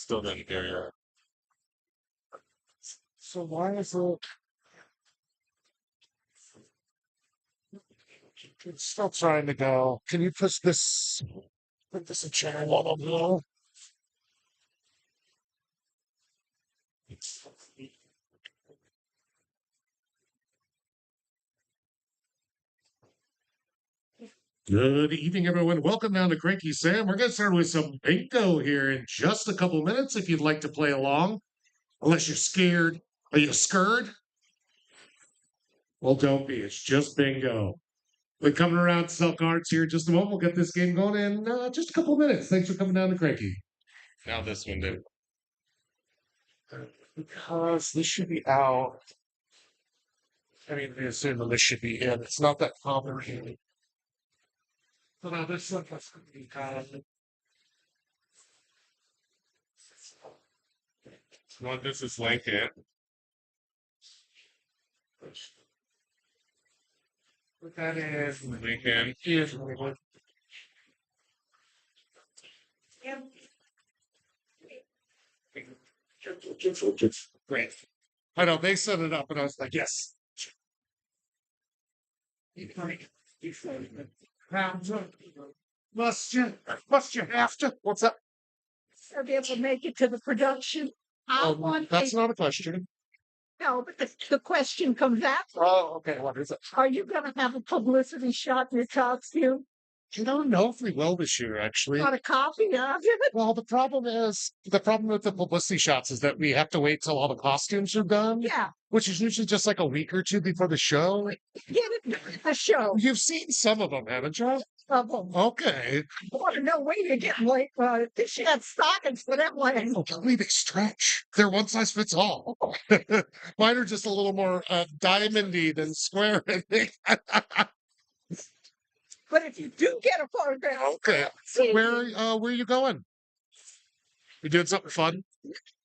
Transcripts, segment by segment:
Still didn't hear you. So why is it? It's still trying to go. Can you push this? Put this in channel one. Good evening, everyone. Welcome down to Cranky Sam. We're going to start with some bingo here in just a couple minutes if you'd like to play along. Unless you're scared. Are you scared? Well, don't be. It's just bingo. We're coming around to sell cards here in just a moment. We'll get this game going in just a couple minutes. Thanks for coming down to Cranky. Now this one did. Because this should be out. I mean, we assume that this should be in. It's not that complicated. So now this one has to be Well, this is Lincoln. What that is. Lincoln. Is Lincoln. Great. I know they set it up, and I was like, yes. Must you? Must you have to? What's up? Or be able to make it to the production. I want That's a, not a question. no, but the question comes after. Oh, okay. What is it? Are you going to have a publicity shot in your costume? I don't know if we will this year, actually. Got a copy of it? Well, the problem with the publicity shots is that we have to wait till all the costumes are done, Yeah, which is usually just like a week or two before the show. get it during the show. You've seen some of them, haven't you? Of them. Okay. I want to know where you're getting like she had stockings for that way. Oh, tell me they stretch. They're one size fits all. Mine are just a little more diamondy than square, I think. But if you do get a photograph, Okay. Where are you going? You doing something fun?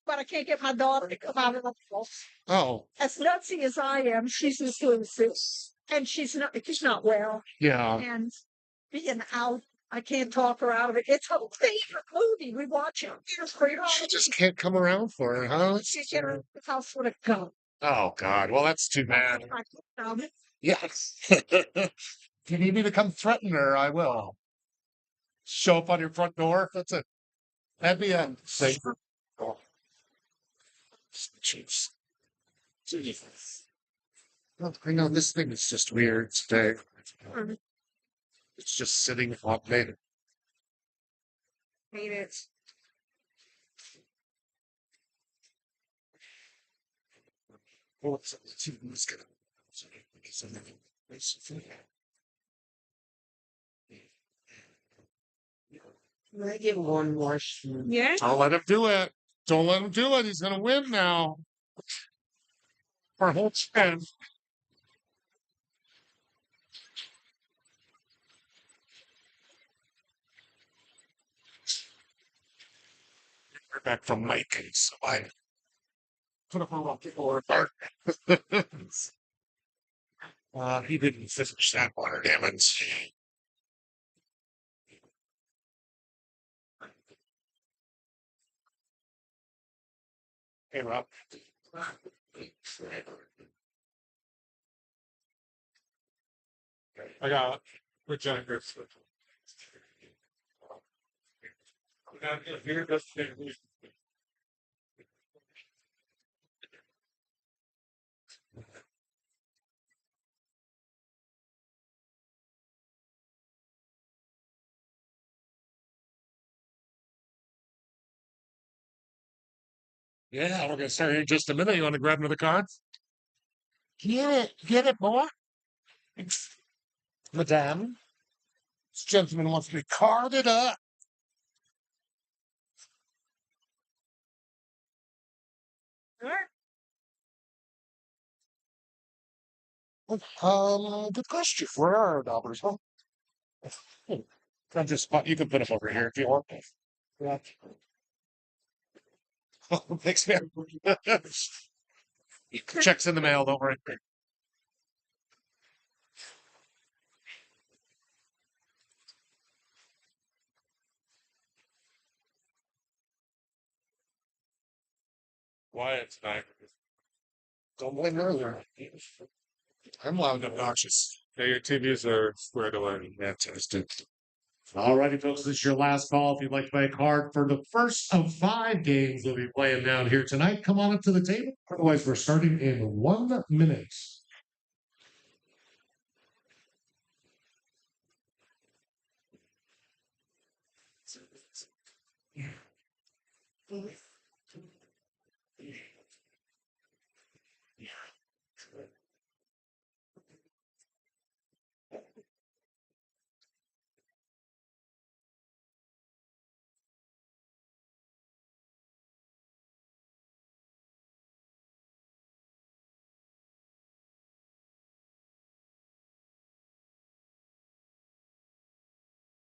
but I can't get my daughter to come out of the house. Oh, As nutsy as I am, she's just doing this, and she's not well. yeah. And being out, I can't talk her out of it. It's her favorite movie. We watch it. It's great. She just can't come around for her, huh? She's in her house with a gun. Oh, God. Well, that's too bad. I found it. Yes. If you need me to come threaten her, I will. Show up on your front door. That's it. That'd be a safer. Oh, jeez. Jesus. Oh, I know this thing is just weird today. It's just sitting on me. Hate it. What's gonna? Can I get one more shoe? Yeah. Don't let him do it. Don't let him do it. He's gonna win now. Our whole chance. We're back from Mike, so I put up a rocket or apart. He didn't finish that water damage. Hey, Rob. I got with Jennifer. Here does Yeah, we're gonna start here in just a minute. You want to grab another card? Get it, boy. Madame, this gentleman wants to be carded up. Good question. Where are our dollars? Huh? I'm just, you can put them over here if you want. Yeah. Oh, thanks, man. Checks in the mail, don't worry. Wyatt's not. Don't blame her. I'm loud and obnoxious. Yeah, your TVs are squared away. Fantastic. Alrighty, folks, this is your last call. If you'd like to play a card for the first of 5 games we'll be playing down here tonight, come on up to the table. Otherwise, we're starting in 1 minute.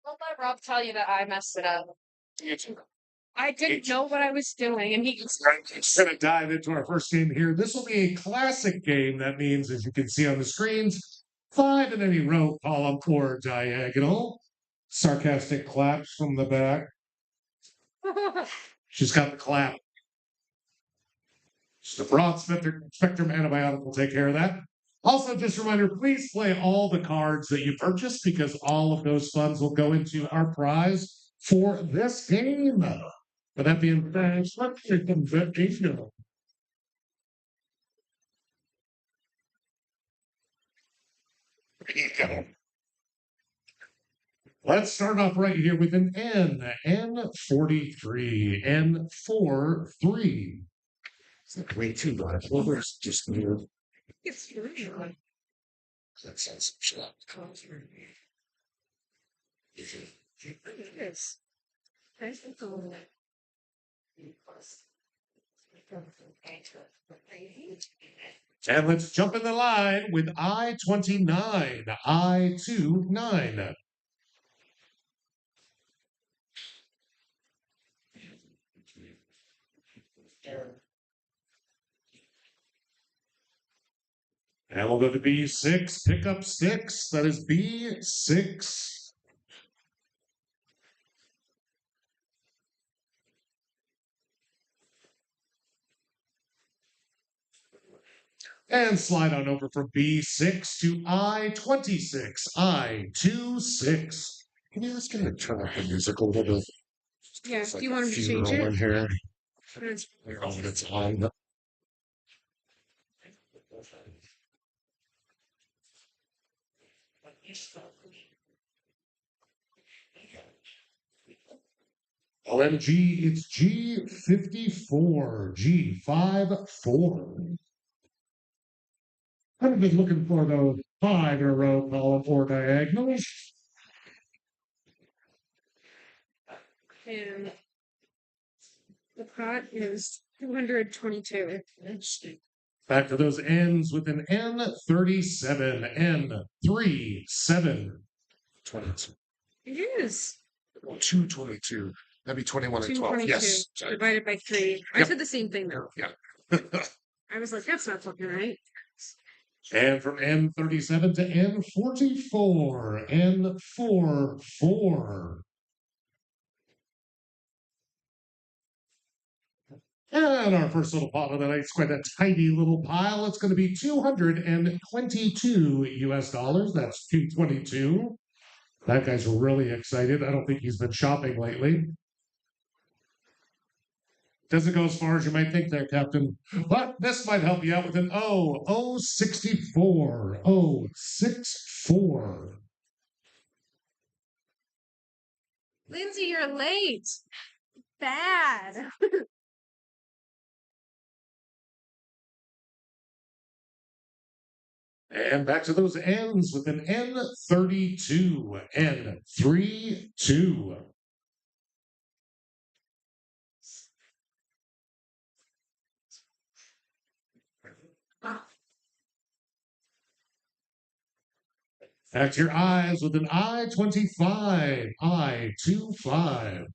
Don't let Rob tell you that I messed it up. I didn't know what I was doing, and he just We're going to dive into our first game here. This will be a classic game. That means, as you can see on the screens, 5 in any row, column, or diagonal. Sarcastic claps from the back. She's got the clap. Just a broad spectrum antibiotic will take care of that. Also, just a reminder, please play all the cards that you purchased because all of those funds will go into our prize for this game. With that being said, let's get some betting. Let's start off right here with an N. N43. N43. It's not way too much. Well, there's just weird. It's really That sounds shut. it is. There's the goal. And let's jump in the line with I-29. I-29. And we'll go to B6, pick up 6. That is B6. And slide on over from B6 to I-26. I-26. Can you just get to turn up the music a little bit? yeah. It's Do like you a want me to change funeral it? in here. It's- Oh, it's on. OMG, it's G54. G54. I've been looking for those 5 in a row column or diagonal. And the pot is 222. Back to those N's with an N37. N37. 22. It is 222. That'd be 21 and 12. 222 Yes. divided by 3. I Yep. said the same thing though. Yeah. I was like, that's not fucking right. And from N37 to N44. N44. And our first little pot of the night is quite a tidy little pile. It's going to be 222 US dollars. That's 222. That guy's really excited. I don't think he's been shopping lately. Doesn't go as far as you might think there, Captain. But this might help you out with an O. 064. 064. Lindsay, you're late. Bad. And back to those N's with an N32. N32. Back to your eyes with an I-25. I-25.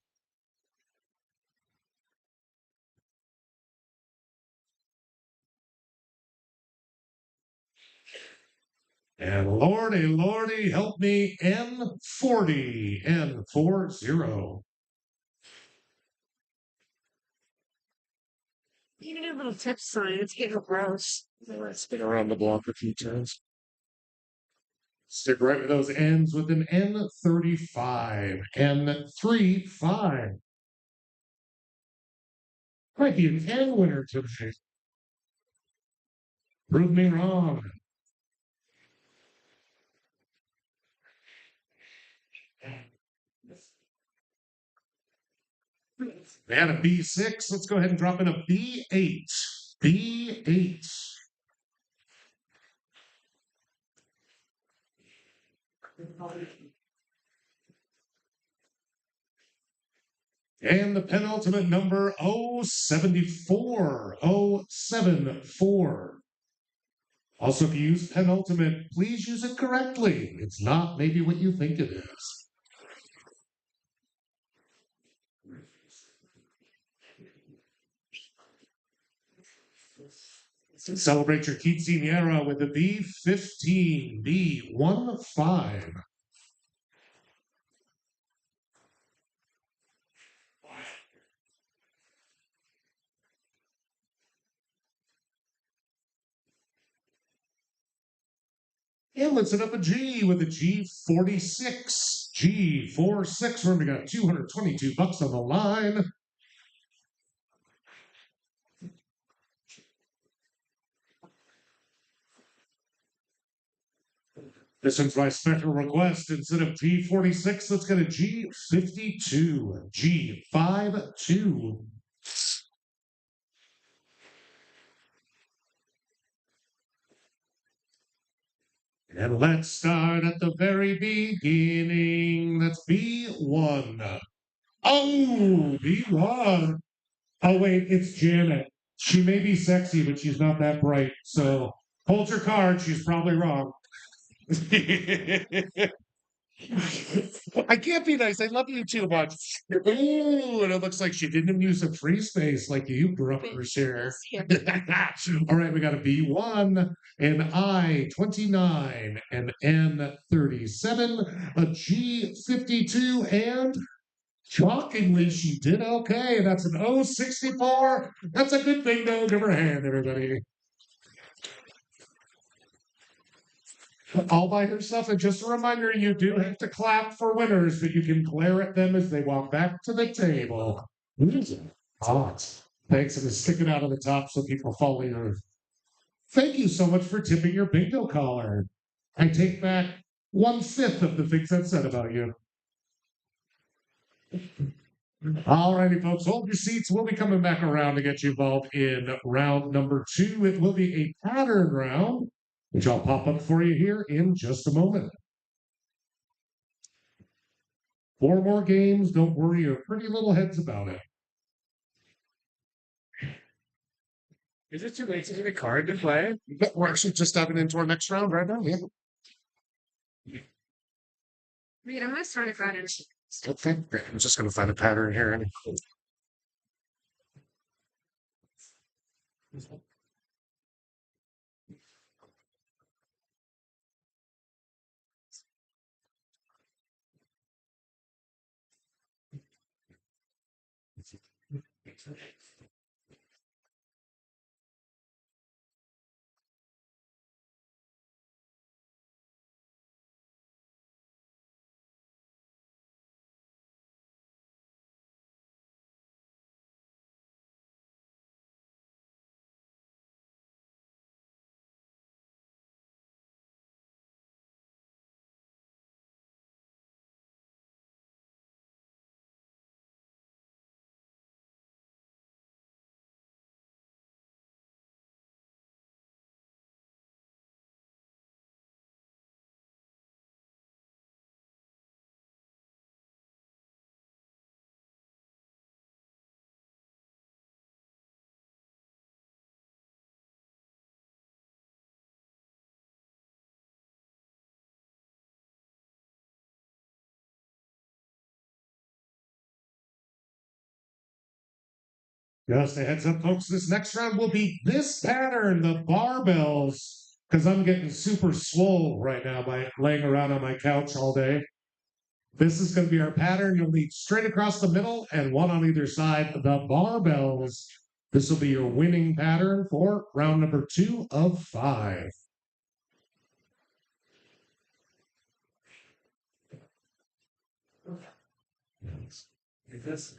And lordy, help me, N40. N40. You need a little tip sign. It's getting gross. Spin around the block a few times. Stick right with those ends with an N35. N35. Might be an N winner today. Prove me wrong. And a B6. Let's go ahead and drop in a B8. B8. And the penultimate number 074. 074. Also, if you use penultimate, please use it correctly. It's not maybe what you think it is. Celebrate your quinceañera with a B15, B15. And let's hit up a G with a G46. G46. Remember, we got $222 on the line. This one's my special request. Instead of G46, let's get a G52. G52. And let's start at the very beginning. That's B1. Oh, B1. Oh, wait, it's Janet. She may be sexy, but she's not that bright. So hold your card. She's probably wrong. I can't be nice. I love you too much. Ooh, and it looks like she didn't use a free space like you grew up for sure. All right, we got a B1, an I-29, an N-37, a G-52, and shockingly, she did okay. That's an O-64. That's a good thing, though. Give her a hand, everybody. All by herself. And just a reminder, you do have to clap for winners, but you can glare at them as they walk back to the table. Hot. Thanks, and stick it out on the top so people follow you. Thank you so much for tipping your bingo caller. I take back 1/5 of the things I've said about you. All righty, folks, hold your seats. We'll be coming back around to get you involved in round number 2. It will be a pattern round, which I'll pop up for you here in just a moment. 4 more games. Don't worry your pretty little heads about it. Is it too late to get a card to play? We're actually just diving into our next round right now. Yeah. Wait, I'm gonna start a pattern. Okay. Great. I'm just going to find a pattern here. Just a heads up, folks, this next round will be this pattern, the barbells, because I'm getting super swole right now by laying around on my couch all day. This is going to be our pattern. You'll need straight across the middle and one on either side. The barbells. This will be your winning pattern for round number 2 of 5. This.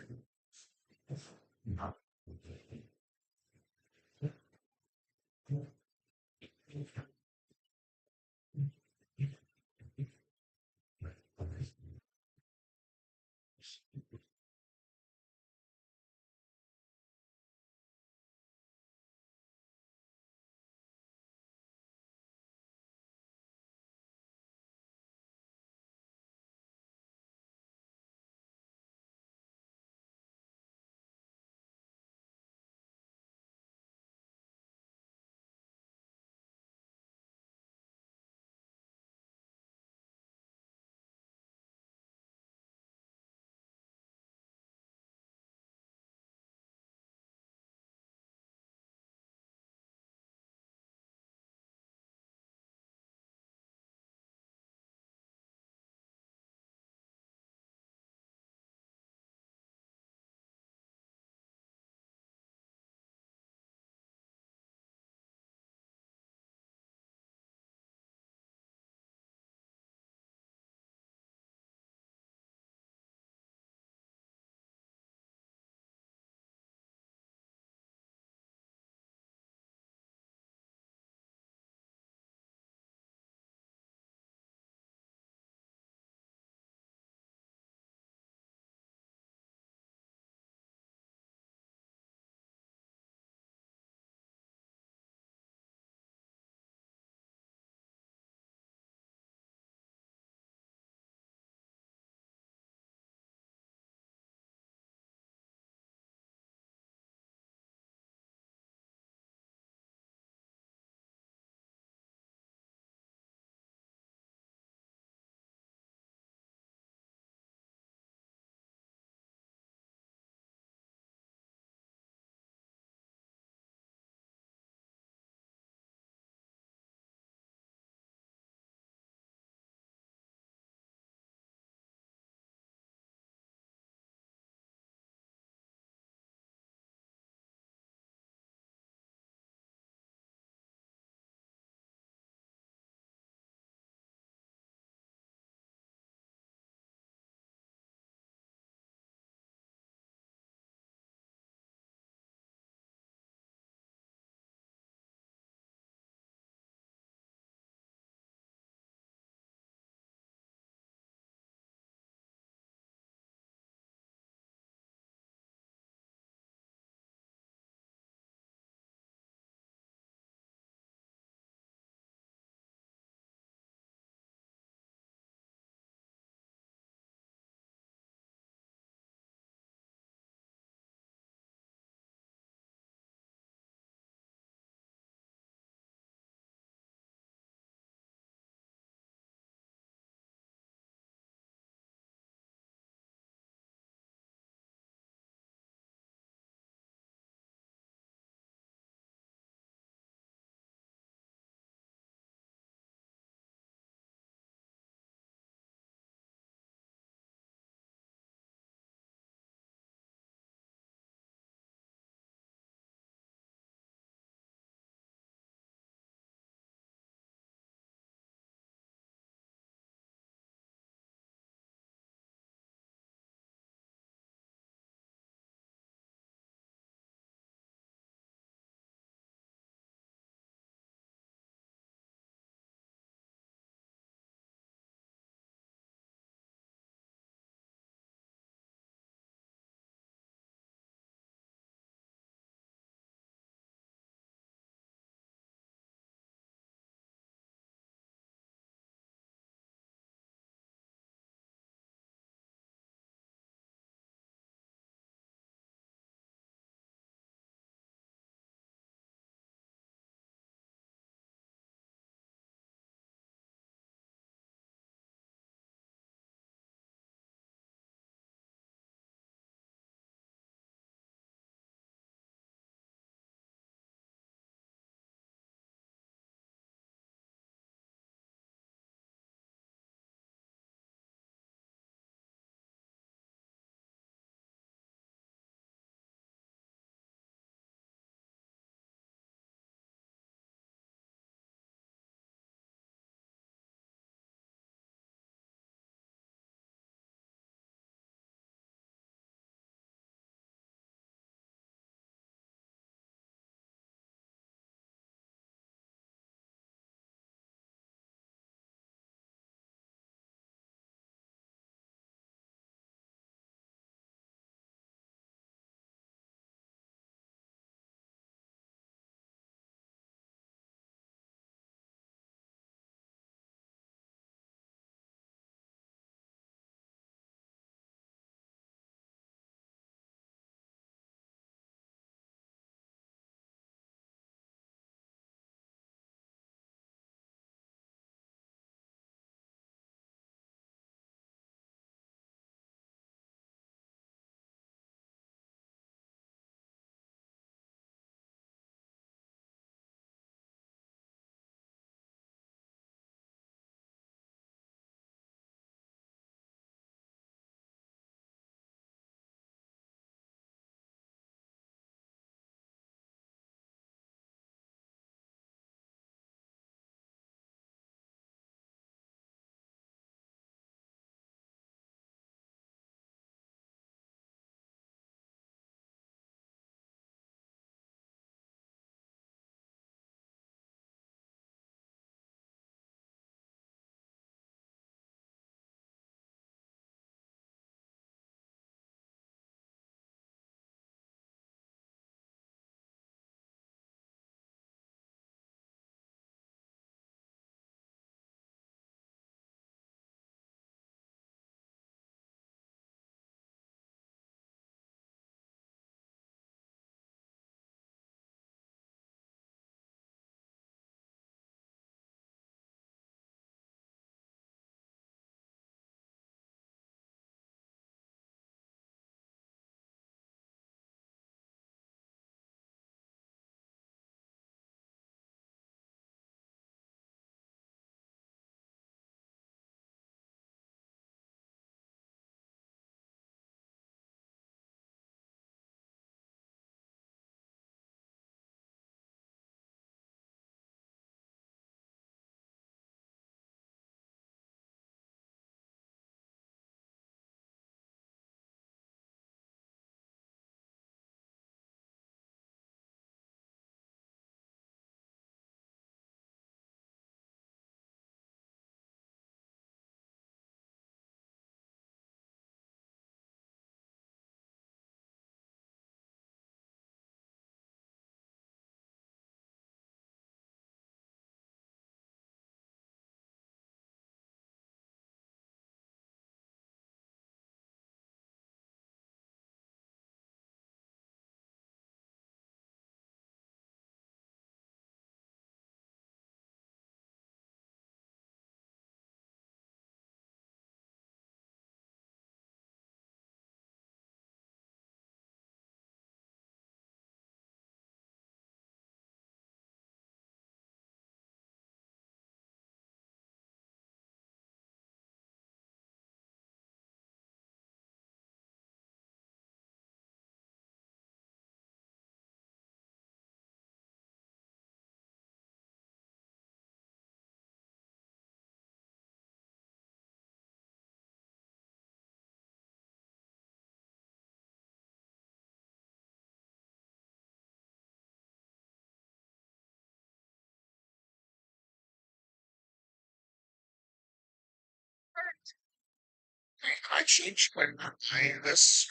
I changed my mind this.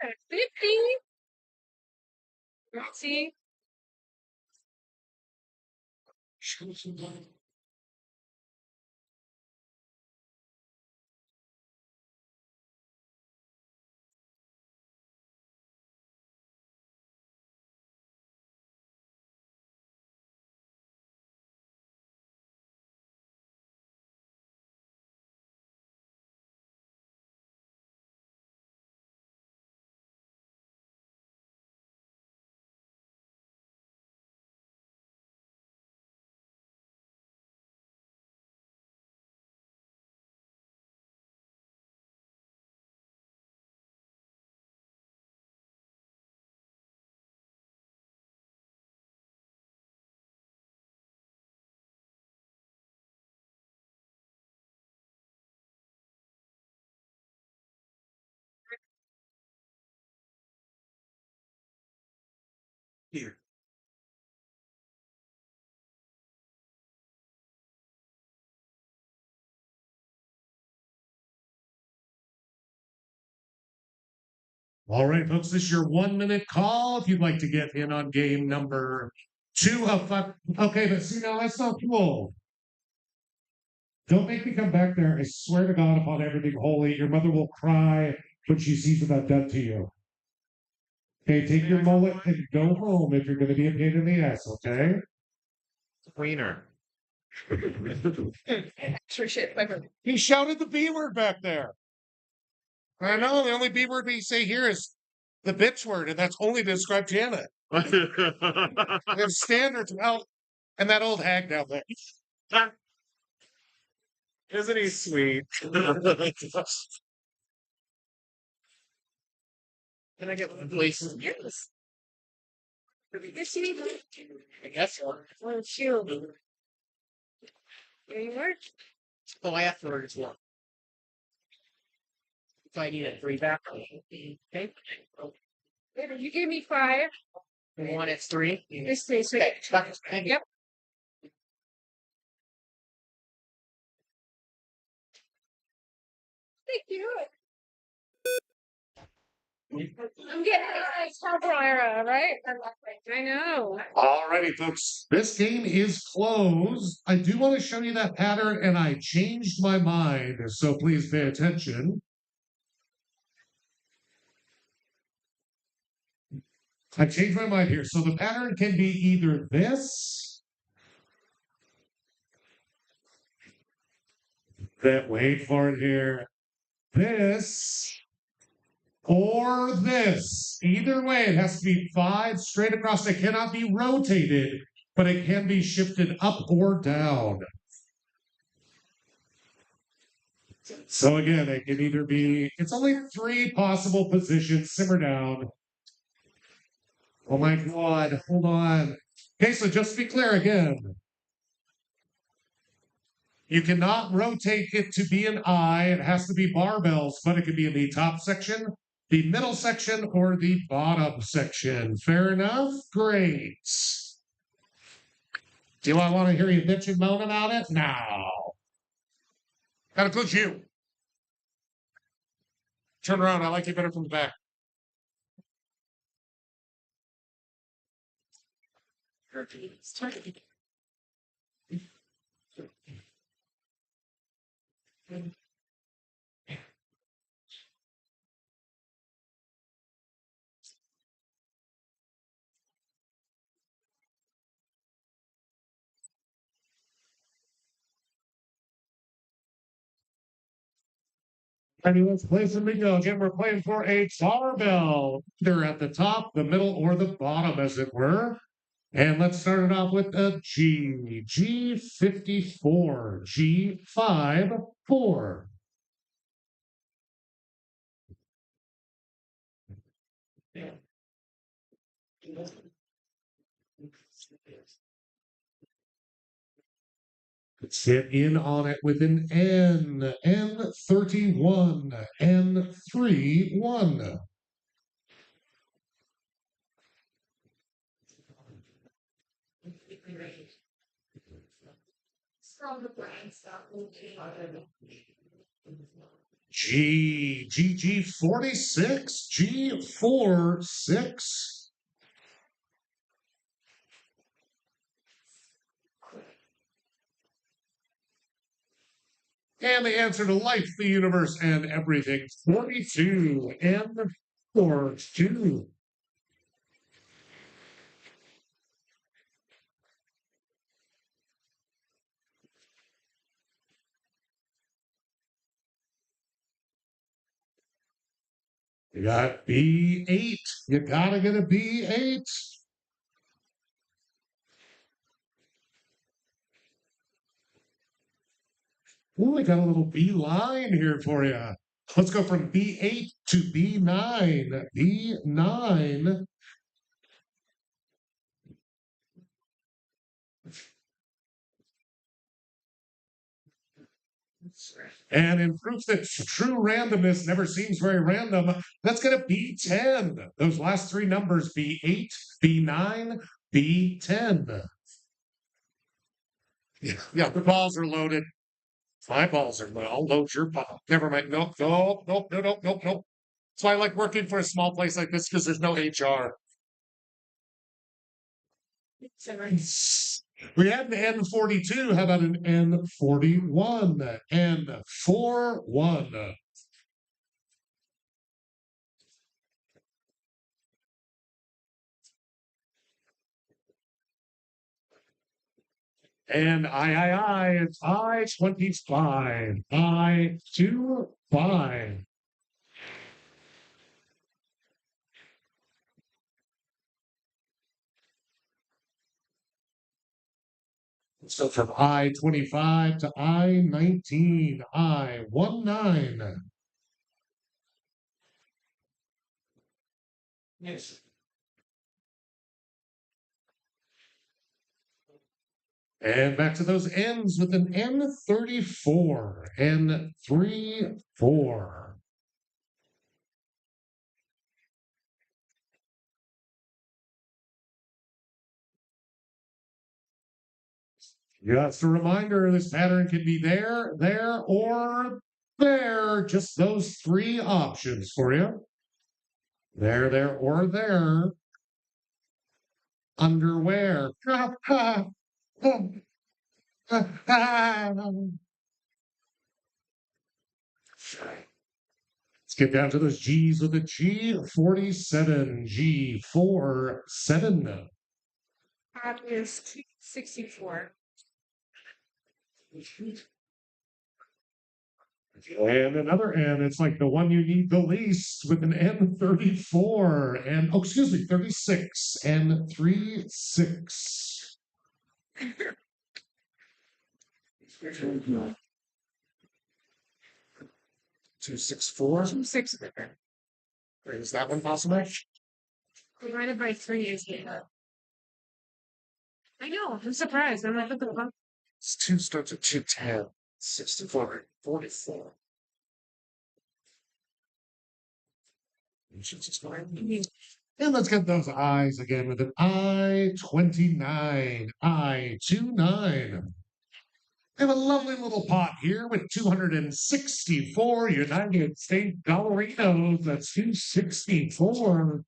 At 50. Let's see. Here. All right, folks, this is your 1 minute call. If you'd like to get in on game number 2 of 5. Okay, but see, now that's not cool. Don't make me come back there. I swear to God upon everything holy, your mother will cry when she sees what I've done to you. Okay, take your mullet and go home if you're going to be a pain in the ass, okay? Cleaner. Extra shit. He shouted the B word back there. I know, the only B word we say here is the bitch word, and that's only to describe Janet. We have standards out, and that old hag down there. Isn't he sweet? Can I get one, please? Yes. Yes, you need one. I guess so. One shield. There you are. Oh, I have to order one. If I need a 3-pack. Okay. Baby, you gave me 5. You want it 3? This stays sweet. Thank you. Yep. Thank you. I'm getting a nice Cabrera, right? I know. Alrighty, folks. This game is closed. I do want to show you that pattern, and I changed my mind, so please pay attention. I changed my mind here. So the pattern can be either this, that wait for it here, this, or this. Either way, it has to be 5 straight across. It cannot be rotated, but it can be shifted up or down. So again, it can either be, it's only 3 possible positions. Simmer down. Oh my God, hold on. Okay, so just to be clear again, you cannot rotate it to be an I. It has to be barbells, but it can be in the top section, the middle section, or the bottom section. Fair enough? Great. Do I want to hear you bitch and moan about it? No. That includes you. Turn around. I like you better from the back. And let's play some bingo. Again, we're playing for a barbell. They're at the top, the middle, or the bottom, as it were. And let's start it off with a G. G54. G54. Let's get in on it with an N. N31. N31. G46. G46. And the answer to life, the universe, and everything. 42. N42. You got B8. You gotta get a B8. Ooh, we got a little B line here for you. Let's go from B8 to B9. B9. And in proof that true randomness never seems very random, let's get a B10. Those last three numbers, B8, B9, B10. Yeah, the balls are loaded. My balls are loaded. I'll load your ball. Never mind. Nope. Nope. That's why I like working for a small place like this because there's no HR. We had an N42. How about an N41? N41. And it's I-25. I-25. So from I-25 to I-19, I-19. Yes. And back to those N's with an N34. N34. Just a reminder, this pattern can be there, or there. Just those three options for you. There, or there. Underwear. Let's get down to those G's with a G47. G47. That is 64. And another N, it's like the one you need the least with an N34. And, oh, excuse me, 36. N36. 264. 264. Is that one possible? Divided by 3 is the. I know. I'm surprised. I'm like, what the fuck? It's 2 starts at 210. 64. 44. And let's get those I's again with an I-29. I-29. We have a lovely little pot here with 264 United States dollarinos. That's 264.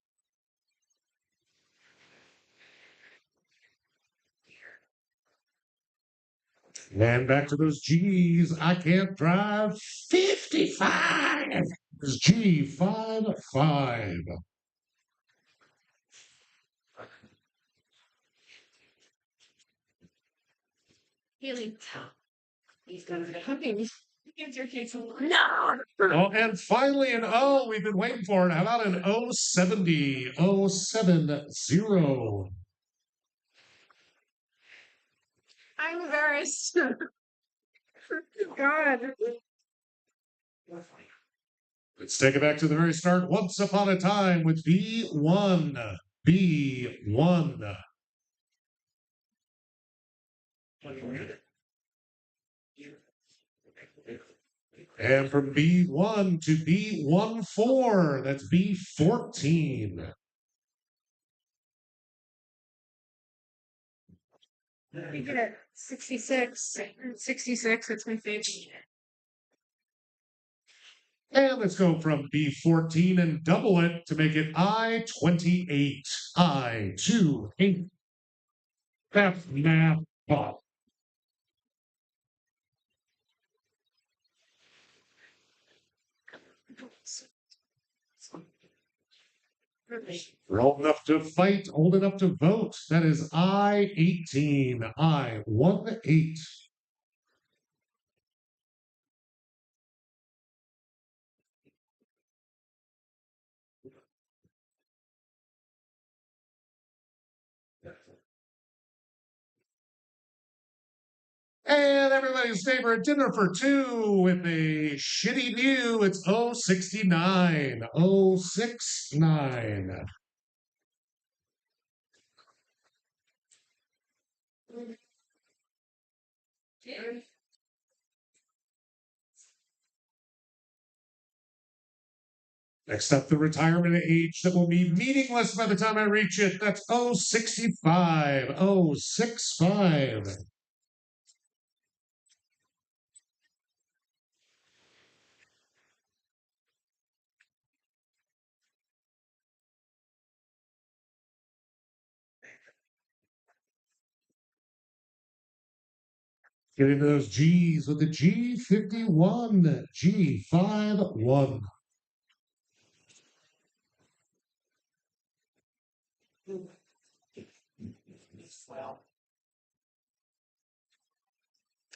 And back to those G's. I can't drive 55. It's G55. Haley. He's gonna be hunting. Gives your kids a no. Oh, and finally an O. We've been waiting for it. How about an 070? 070. I'm embarrassed. God. Let's take it back to the very start. Once upon a time with B1. B1. And from B1 to B14, that's B14. You get it. 66. 66, that's my favorite. And let's go from B14 and double it to make it I28. I28. That's math pop. Old enough to fight, old enough to vote. That is I18. I18. And everybody's favorite dinner for two with a shitty view. It's 069. 069. Next up, the retirement age that will be meaningless by the time I reach it. That's 065. 065. Get into those G's with the G51. G51.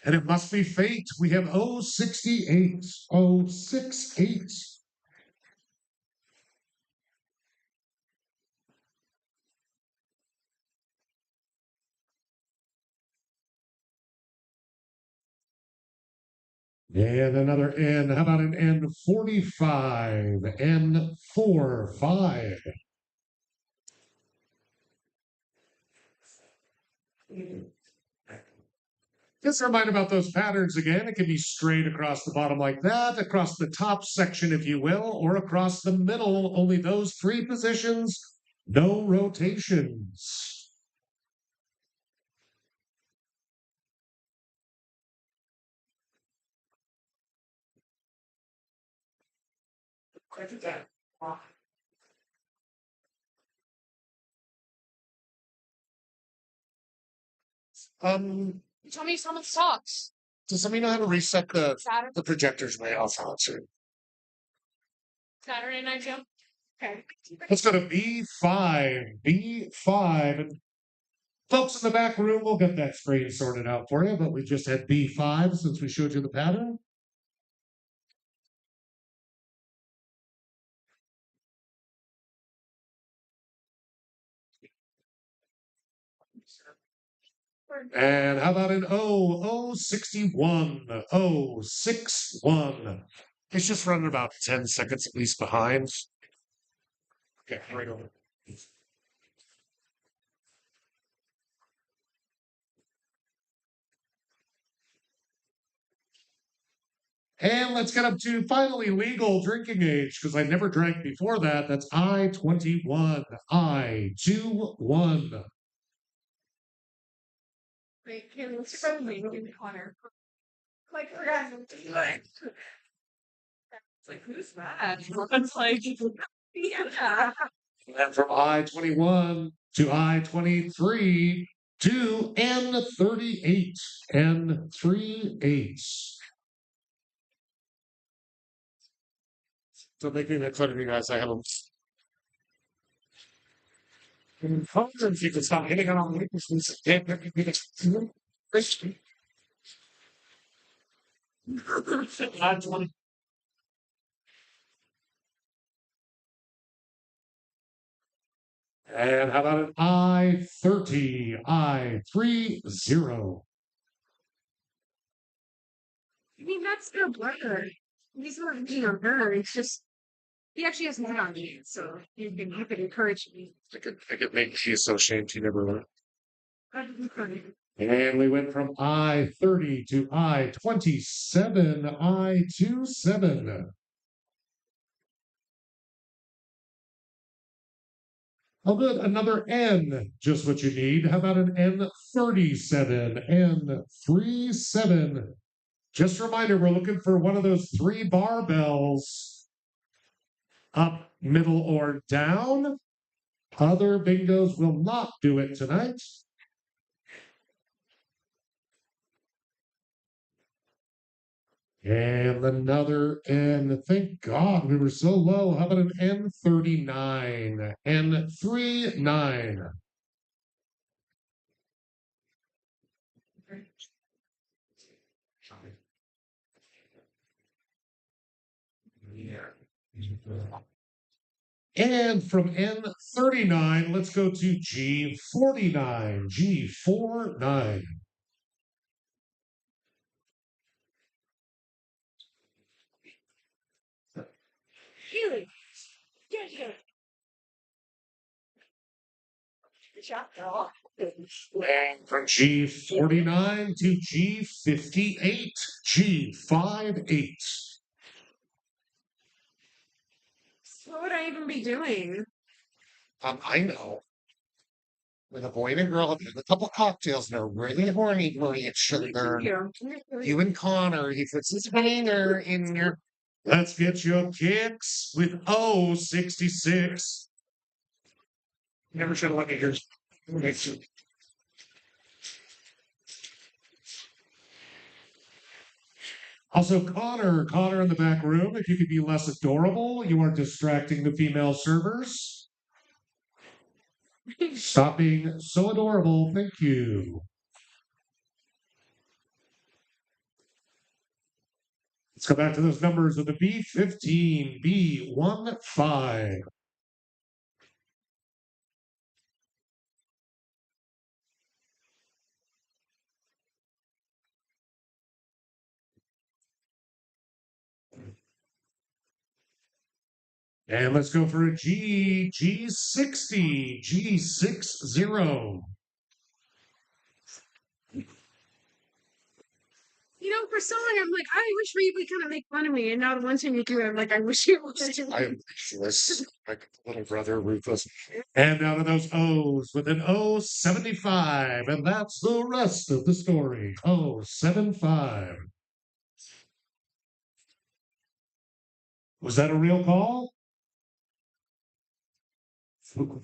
And it must be fate. We have 068. 068. And another N. How about an N45? N45. Just a reminder about those patterns again. It can be straight across the bottom like that, across the top section, if you will, or across the middle. Only those three positions, no rotations. Tell me someone sucks. Does somebody know how to reset Saturday, the projectors way off? Saturday night jump. Okay. Let's go to B5. B5. And folks in the back room, we'll get that screen sorted out for you, but we just had B5 since we showed you the pattern. And how about an O? 061. 061. It's just running about 10 seconds at least behind. Okay, right over. And let's get up to finally legal drinking age, because I never drank before that. That's I21. I21. Wait, can you throw me in the corner? Like, forgot to do it. It's like, who's that? It's like, yeah. And from I21 to I23 to N38. N38. So making that fun of you guys, I have a. If you could stop hitting on weaknesses, I20. And how about an I30? I30. I mean, that's their brother. He's not being a her. It's just, he actually has more on me, so you could encourage me. I could make she is so ashamed she never learned. That'd be funny. And we went from I-30 to I-27, I-27. Oh, good. Another N, just what you need. How about an N37, N37? Just a reminder, we're looking for one of those three barbells, up, middle, or down. Other bingos will not do it tonight. And another N. Thank God we were so low. How about an N39? N39. And from N39, let's go to G49. G49. Really? Yeah, yeah. Good job, girl. And from G49 to G58. G58. What would I even be doing? I know. When a boy and a girl have had a couple cocktails and are really horny for each other. You and Connor, he puts his finger in your. Let's get your kicks with O66. Never should have let me hear. Also, Connor in the back room, if you could be less adorable, you are distracting the female servers. Stop being so adorable. Thank you. Let's go back to those numbers of the B15, B15. And let's go for a G60, G60. You know, for so long, I'm like, I wish we would kind of make fun of me. And now the one time you do it, I'm like, I wish you would. I am ruthless, like little brother ruthless. And out of those O's with an O75. And that's the rest of the story. O75. Was that a real call?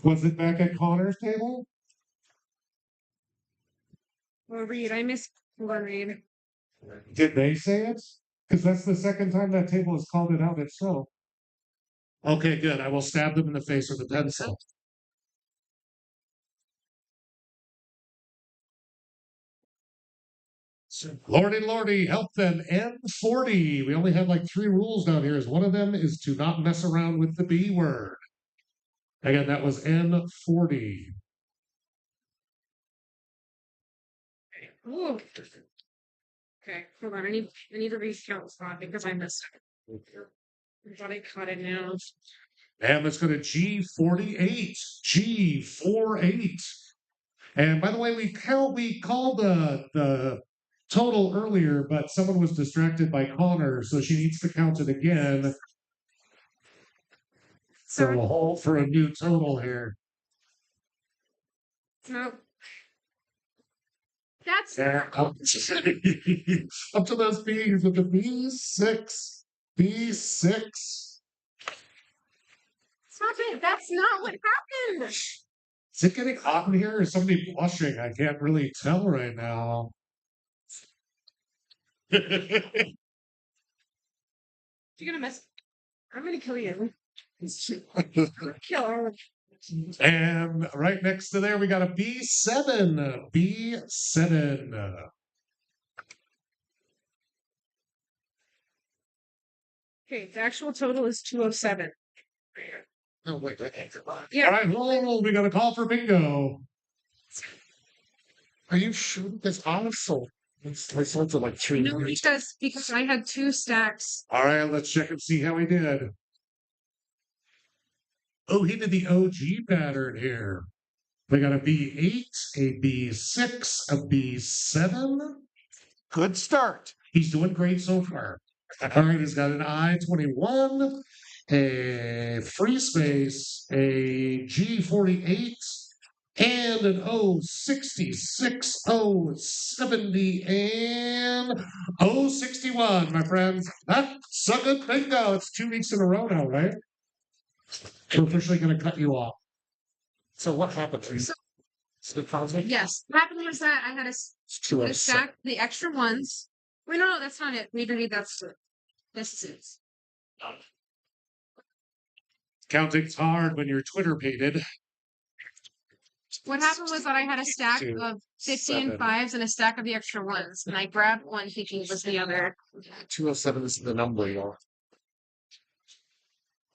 Was it back at Connor's table? Well, Reed, I miss Reed. Did they say it? Because that's the second time that table has called it out itself. Okay, good. I will stab them in the face with a pencil. Lordy, help them. N40. We only have like 3 rules down here. One of them is to not mess around with the B word. Again, that was N40. Ooh. Okay, hold on. I need to recount the spot because I missed it. I thought I caught it now. And let's go to G48. G48. And by the way, we called the total earlier, but someone was distracted by Connor, so she needs to count it again. So we'll hold for a new total here. No. That's Up to those B's with the B6. B6. Stop it. That's not what happened. Is it getting hot in here? Or is somebody blushing? I can't really tell right now. You're gonna miss. I'm gonna kill you. Kill her. And right next to there, we got a B7. B7. Okay, the actual total is 207. Oh, wait. Yeah. All right, hold. We got a call for bingo. Are you sure? That's awesome. It's like 3. No, because I had 2 stacks. All right, let's check and see how he did. Oh, he did the OG pattern here. We got a B8, a B6, a B7. Good start. He's doing great so far. All right, he's got an I-21, a free space, a G48, and an O66, O70, and O61, my friends. That's a good bingo. It's 2 weeks in a row now, right? We're officially going to cut you off. So what happened to you? So- Yes. What happened was that I had to stack the extra ones. Wait, no, that's not it. We agreed that's it. This is it. Counting's hard when you're Twitter pated. What happened was that I had a stack Two, of 50 and 7. fives and a stack of the extra ones. And I grabbed one thinking it was the other. 207 is the number, y'all.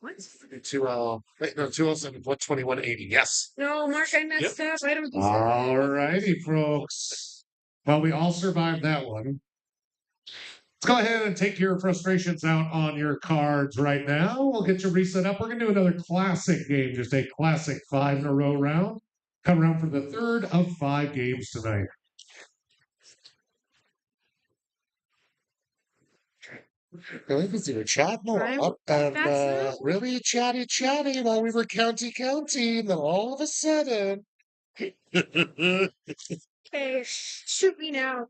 What? 207, 121.80. Yes. No, Mark, I messed up. I don't All righty, folks. Well, we all survived that one. Let's go ahead and take your frustrations out on your cards right now. We'll get you reset up. We're going to do another classic game, just a classic 5 in a row round. Come around for the third of 5 games tonight. Really, because you were chatting up and really chatty while we were county, and then all of a sudden. Hey, shoot me now.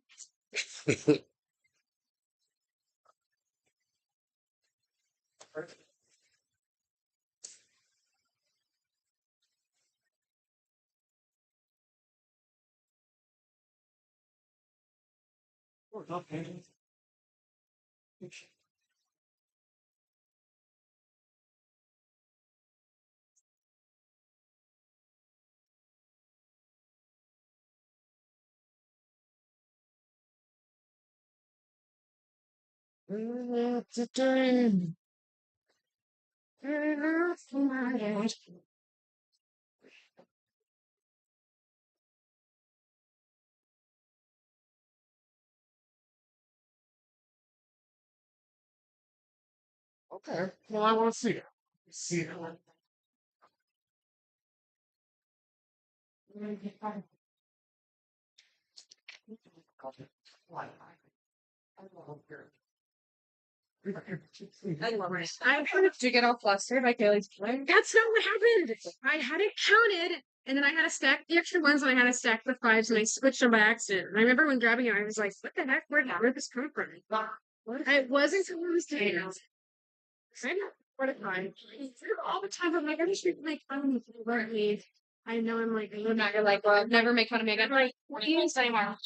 Okay, well, I want to see it. See it. I wanted to get all flustered like Kaylee's playing. That's not what happened. I had it counted, and then I had to stack the extra ones, and I had to stack the fives, and I switched them by accident. And I remember when grabbing it, I was like, "What the heck? Where did this come from?" It wasn't until I was doing it. I know where to find all the time. I'm like, I just make fun of me. I know I'm like, you're like, well, never make fun of me again. Like, what do you mean anymore?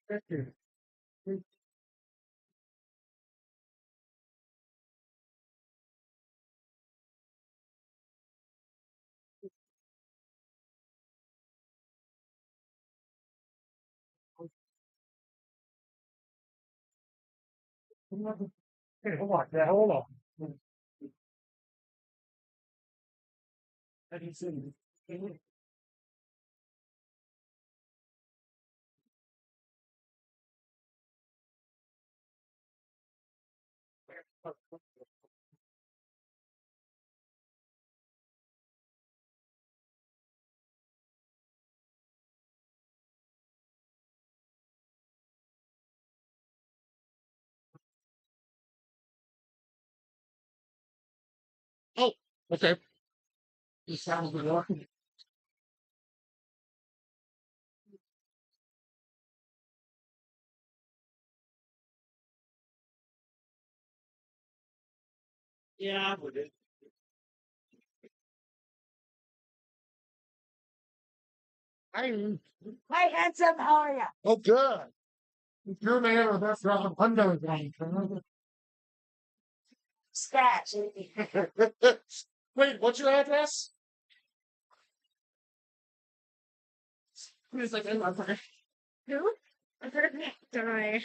Hey, hold on. Yeah, hold on. I didn't see you. Oh, okay. You sound good. Yeah, we did. I. Hi, handsome. How are you? Oh, good. Your man or that's not a window thing. Scratch. Wait, what's your address? Who's like, I love her. Who? I'm gonna die.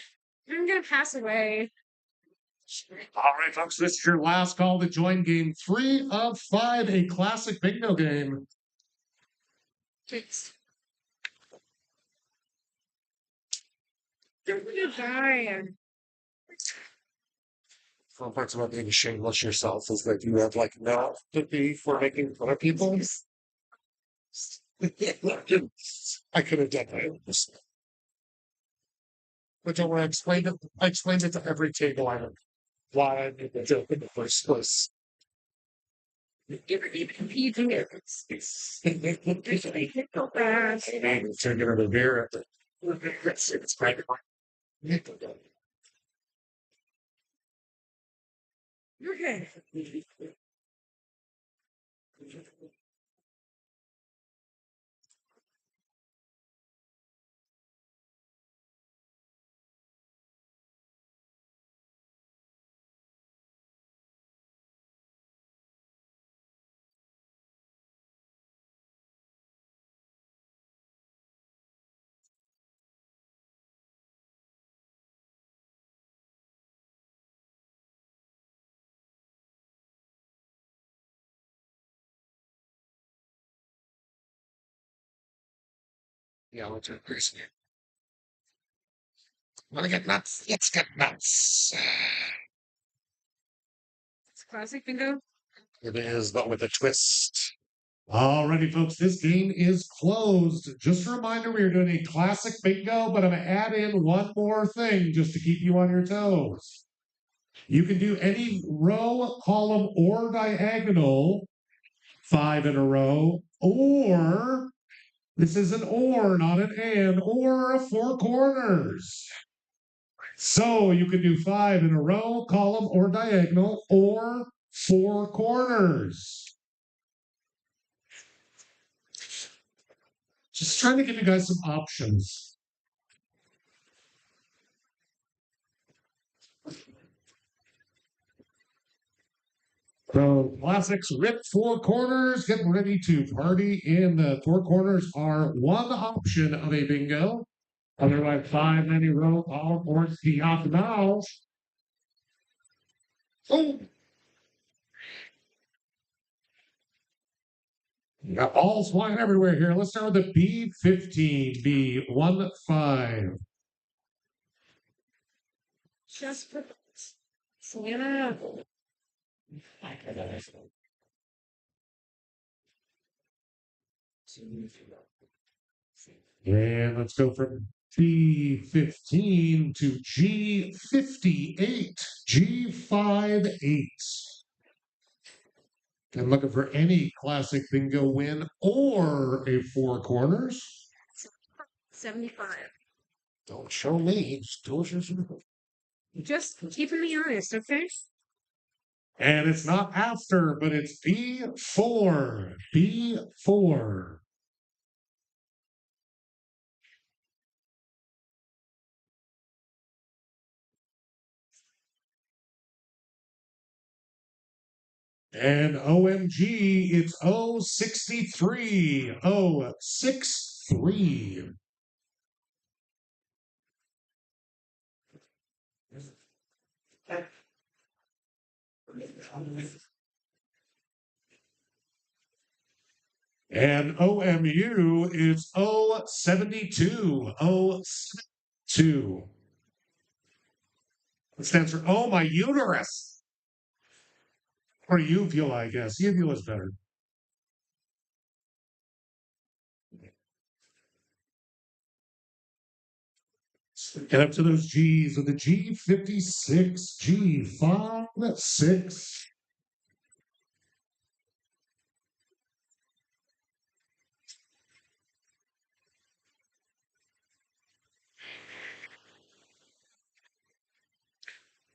I'm gonna pass away. All right, folks, this is your last call to join game 3 of 5, a classic bingo game. Thanks. I'm gonna die. One parts about being shameless yourself is that you have like no empathy for making fun of people. I could have done that. But don't worry, I explained it to every table item. Why I made the joke in the first place. Competing it. So bad. Turn it over beer at the. It's quite. Okay. Yeah, what's your person? Wanna get nuts? Let's get nuts. It's classic bingo. It is, but with a twist. Alrighty, folks, this game is closed. Just a reminder, we are doing a classic bingo, but I'm going to add in one more thing just to keep you on your toes. You can do any row, column, or diagonal 5 in a row, or this is an or, not an or 4 corners. So you can do 5 in a row, column, or diagonal, or 4 corners. Just trying to give you guys some options. So classics rip 4 corners, getting ready to party in the 4 corners are one option of a bingo. Otherwise, 5 any row, all or diagonal. Oh, got balls flying everywhere here. Let's start with the B15, B15. Just for Santa. And let's go from G15 to G58, G58. I'm looking for any classic bingo win or a 4 corners. 75. Don't show me. Still Just keeping me honest, okay? And it's not after, but it's B4. B4. And OMG, it's 063. 063. And OMU is 072. 072. It stands for Oh My Uterus. Or uvula, I guess. Uvula is better. Get up to those G's with the G56, G56.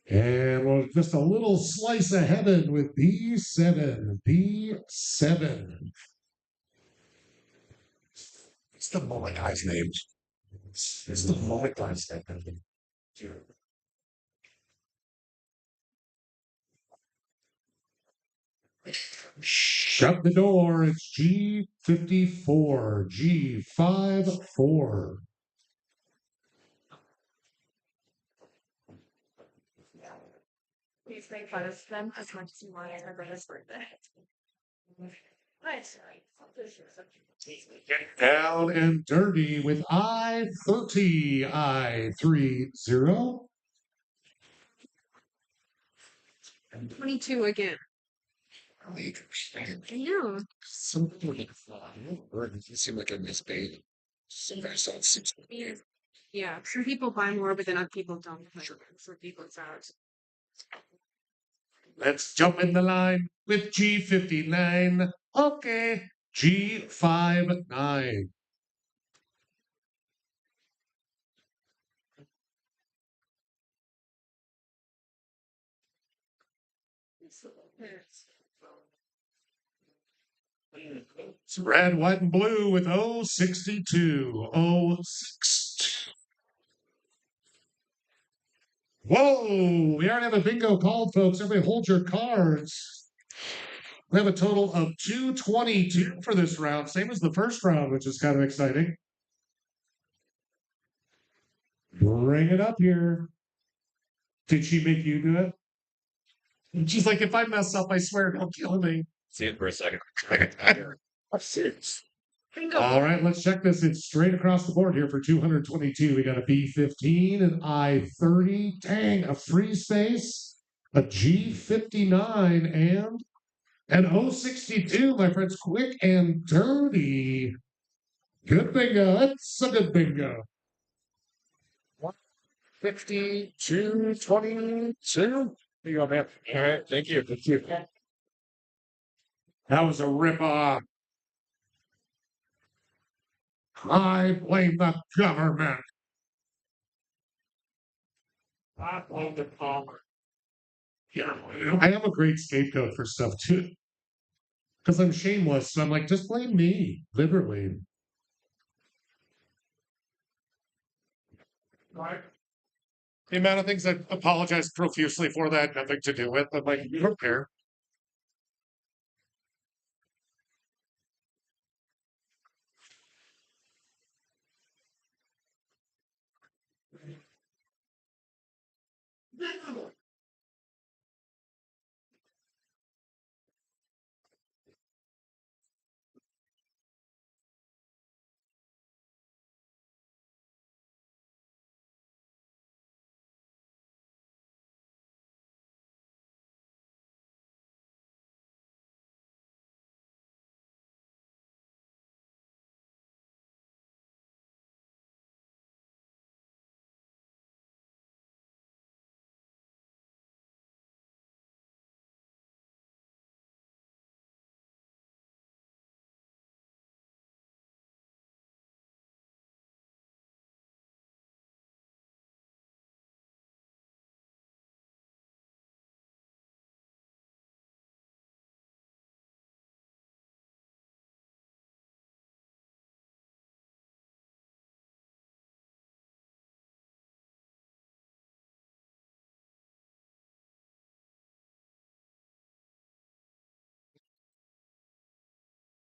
And we're just a little slice of heaven with B7. B7. What's the mullet guy's name? It's the mullet guy's name. Shut the door. It's G54. G54. Please make fun of them as much as you want. It's my brother's birthday. Nice. Get down and dirty with I-30. I-30. 22 again. I know. You seem like a mispaid. Yeah, some people buy more, but then other people don't. Like, for people, it's out. Let's jump in the line with G59. Okay. G59. It's red, white, and blue with 062. 062. Whoa! We already have a bingo called, folks. Everybody hold your cards. We have a total of 222 for this round, same as the first round, which is kind of exciting. Bring it up here. Did she make you do it? She's like, if I mess up, I swear, don't kill me. See it for a second. Bingo. All right, let's check this. It's straight across the board here for 222. We got a B15, an I-30, dang, a free space, a G59, and an 062, my friends. Quick and dirty. Good bingo. That's a good bingo. 52, 22. There you go, man. All right, thank you. Thank you. That was a ripoff. I blame the government. I blame the palmer. Yeah, I am a great scapegoat for stuff too. Because I'm shameless. So I'm like, just blame me, literally. Right. The amount of things I apologize profusely for that had nothing to do with. I'm like, you don't care.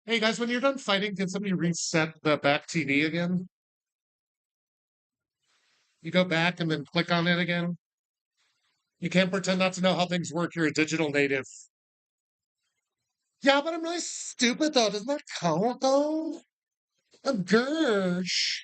Hey guys, when you're done fighting, can somebody reset the back TV again? You go back and then click on it again. You can't pretend not to know how things work. You're a digital native. Yeah, but I'm really stupid though. Doesn't that count though? A Gersh.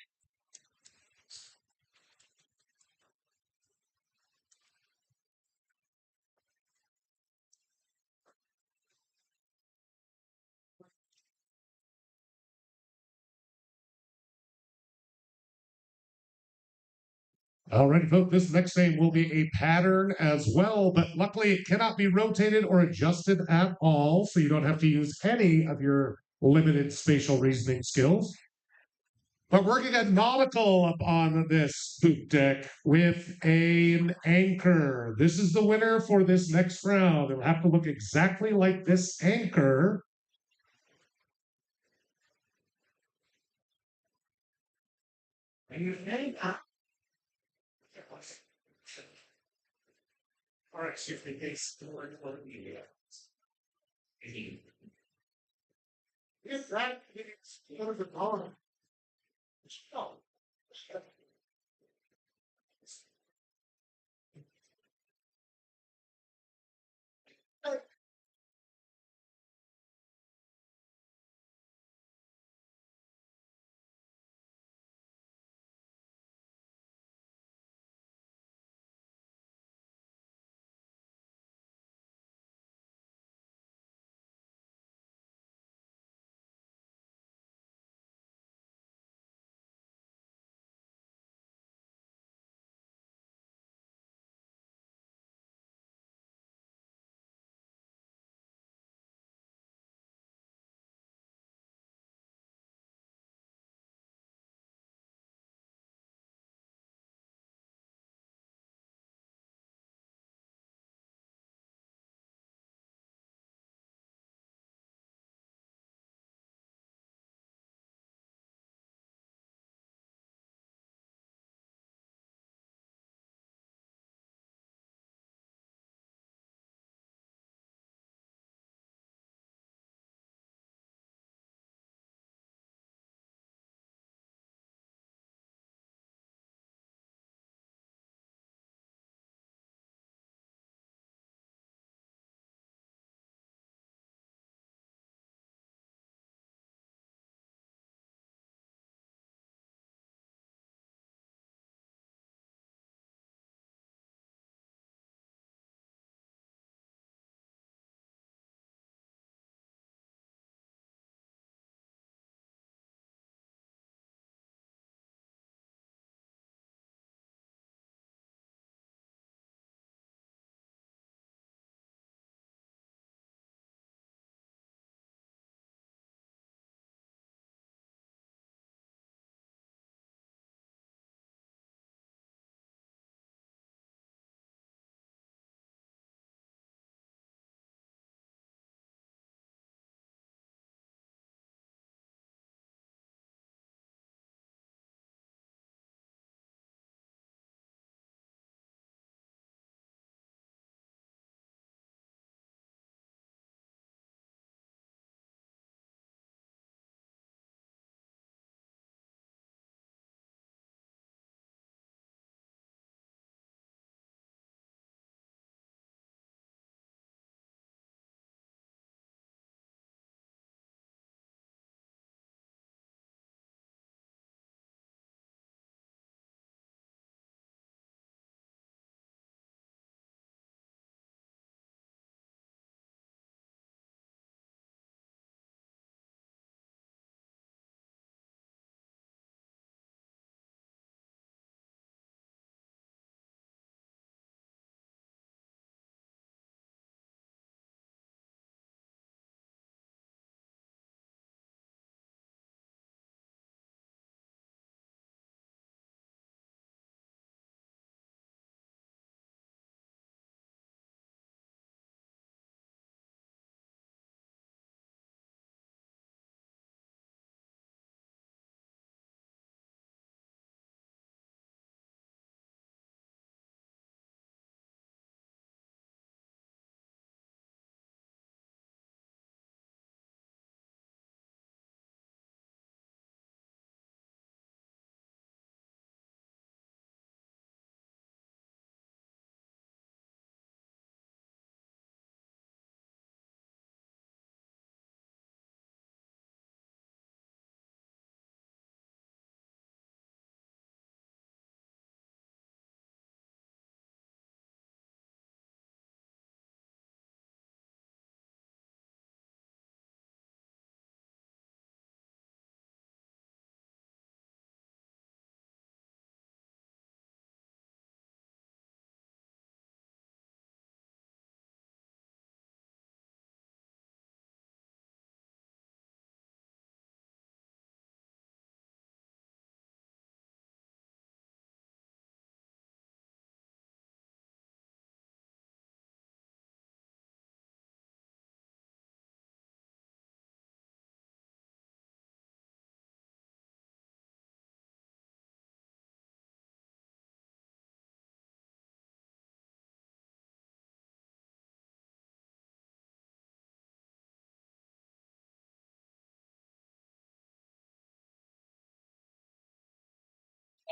Alrighty, folks, this next game will be a pattern as well, but luckily it cannot be rotated or adjusted at all, so you don't have to use any of your limited spatial reasoning skills. But we're going to get nautical up on this spook deck with an anchor. This is the winner for this next round. It'll have to look exactly like this anchor. All right, excuse me, case. Is that it's one of the column? Oh.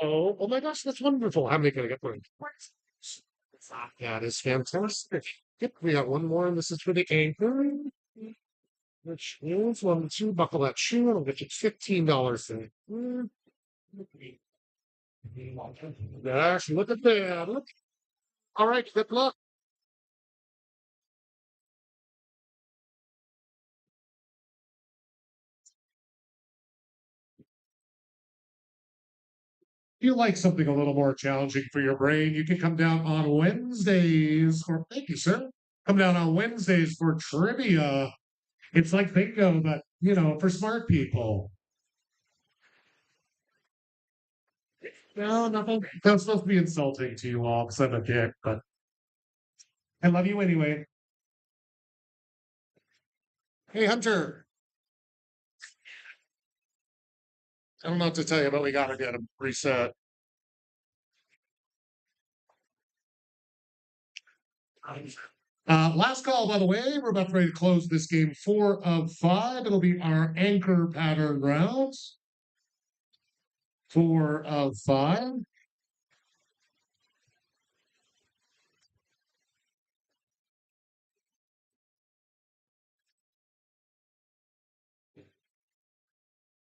Oh my gosh, that's wonderful. How many can I get for it? That is fantastic. Yep, we got one more, and this is for the anchor. Which is 1, 2, buckle that shoe, and I'll get you $15 in. Gosh, look at that. Look. All right, good luck. If you like something a little more challenging for your brain, you can come down on Wednesdays for, thank you, sir. Come down on Wednesdays for trivia. It's like bingo, but, for smart people. No, nothing. That's supposed to be insulting to you all because I'm a dick, but I love you anyway. Hey, Hunter. I don't know what to tell you, but we got to get him reset. Last call, by the way. We're about ready to close this game 4 of 5. It'll be our anchor pattern rounds. 4 of 5.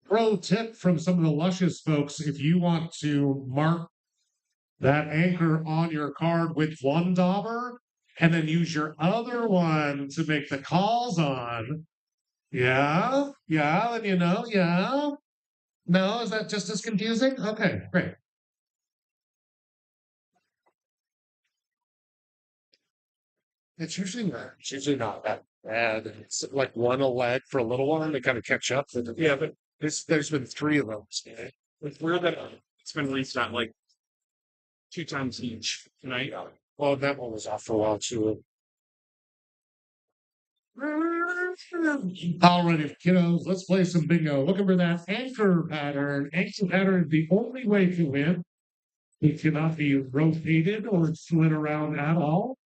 Pro tip from some of the luscious folks: if you want to mark that anchor on your card with one dauber and then use your other one to make the calls on, then yeah. No, is that just as confusing? Okay, great. It's usually not that bad. It's like one a leg for a little while. They kind of catch up. Yeah, but there's been 3 of them today. It's weird that it's been reset like 2 times each tonight. Well, that one was off for a while too. Alrighty, kiddos, let's play some bingo. Looking for that anchor pattern. Anchor pattern is the only way to win. It cannot be rotated or slid around at all.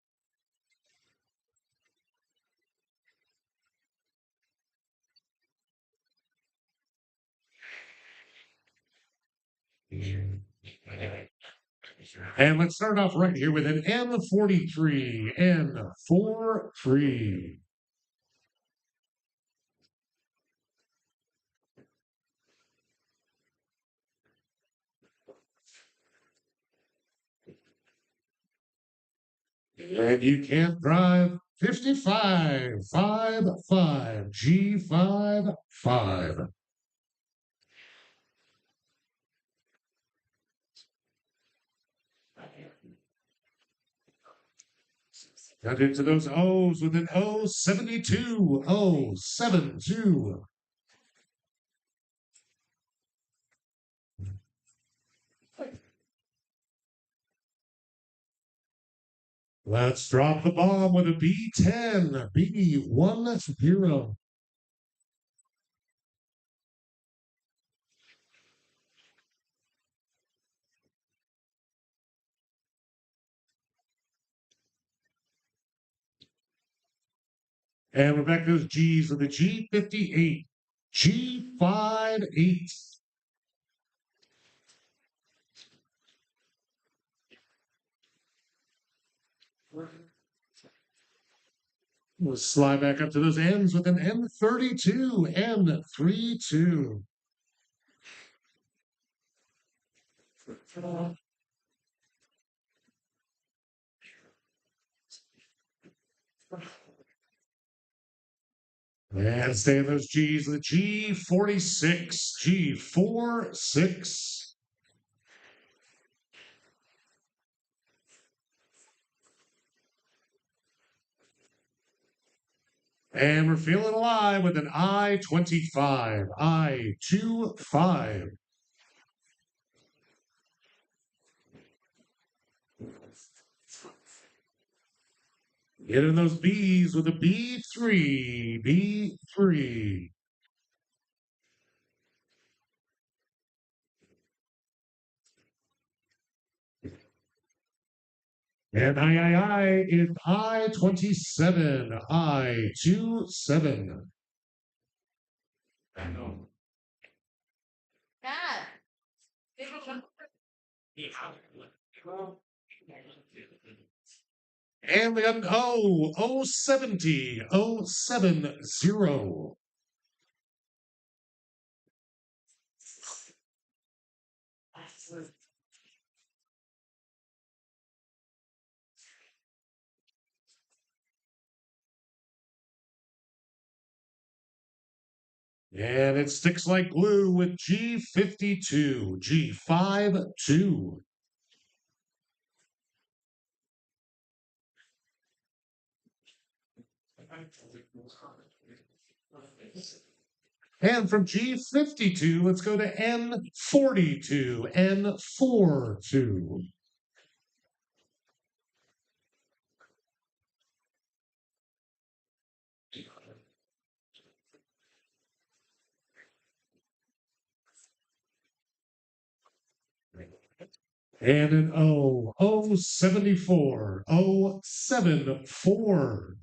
And let's start off right here with an N43. N43. And you can't drive 55, 5, 5, G5, 5. Got into those O's with an O72, O72. Let's drop the bomb with a B10, B10. And we're back to those G's with the G58, G58. We'll slide back up to those N's with an N32, N32. And stay in those G's with G46, G46. And we're feeling alive with an I-25, I-25. Get in those B's with a B3, B3. And I is I-27, I-27. Dad. And we got an O 070 070. And it sticks like glue with G52, G52. And from G52, let's go to N42, N42. And an O 074, 074.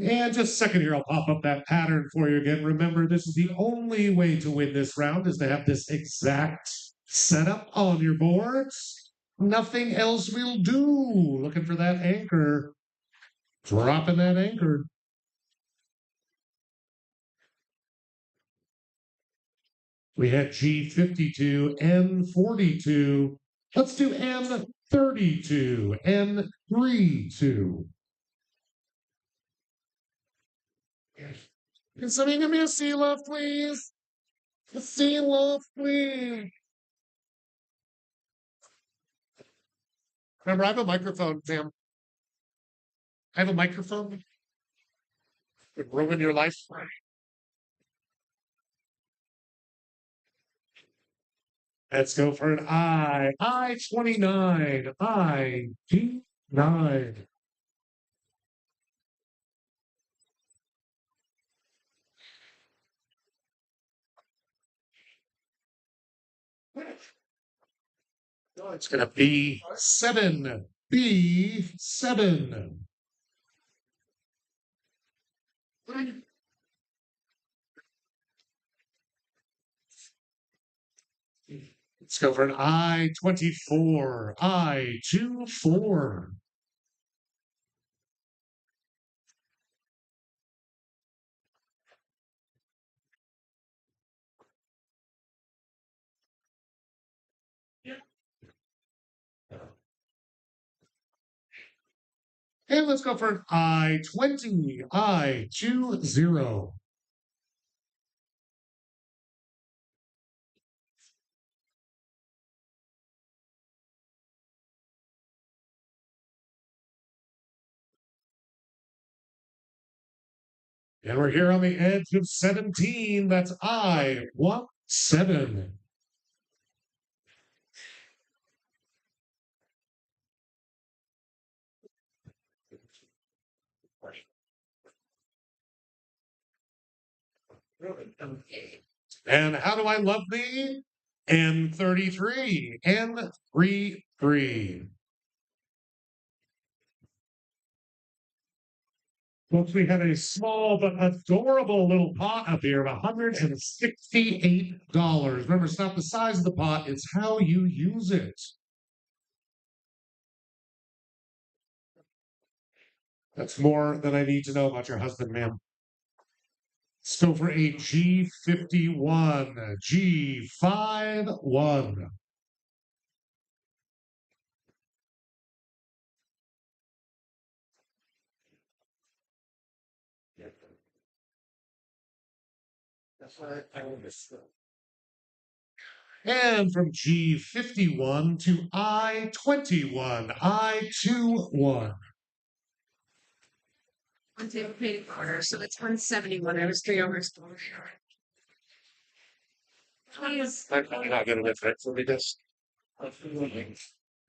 And just a second here, I'll pop up that pattern for you again. Remember, this is the only way to win this round is to have this exact setup on your boards. Nothing else will do. Looking for that anchor. Dropping that anchor. We had G52, N42. Let's do N32, N32. Can somebody give me a sea love, please? A sea love, please. Remember, I have a microphone, Sam. I have a microphone. It would ruin your life. Let's go for an I-29, I-29. It's going to be B7. Let's go for an I-24, I-24. And let's go for an I-20, I-20. And we're here on the edge of 17. That's I-17. And how do I love thee? N33, N33. Folks, we had a small but adorable little pot up here of $168. Remember, it's not the size of the pot, it's how you use it. That's more than I need to know about your husband, ma'am. Let's go for a G51, G51. And from G51 to I-21, I-21. One table paid quarter, so it's 171. I was 3 hours. Please. I'm not going to get that for me, this.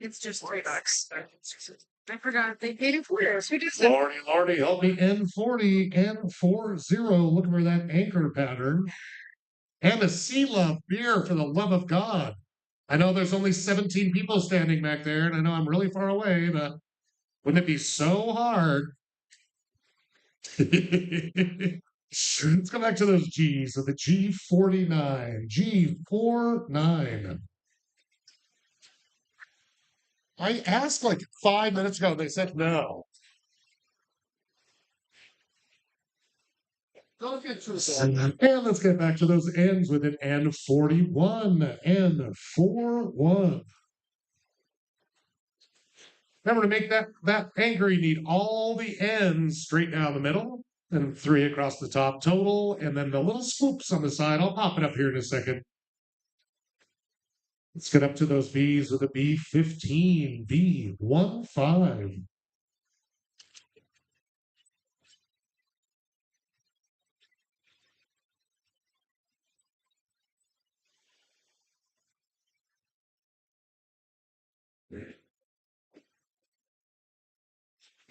It's just $3. I forgot they paid in quarters. Who does that? Lordy, help me. N40, N40. Looking for that anchor pattern. And a Sea Love beer, for the love of God. I know there's only 17 people standing back there, and I know I'm really far away, but wouldn't it be so hard? Let's go back to those G's. So the G49, G49. I asked like 5 minutes ago, and they said no. Don't get too sad. And let's get back to those ends with an N41. N41. Remember, to make that anchor, you need all the ends straight down the middle and 3 across the top total, and then the little swoops on the side. I'll pop it up here in a second. Let's get up to those Bs with a B15, B15.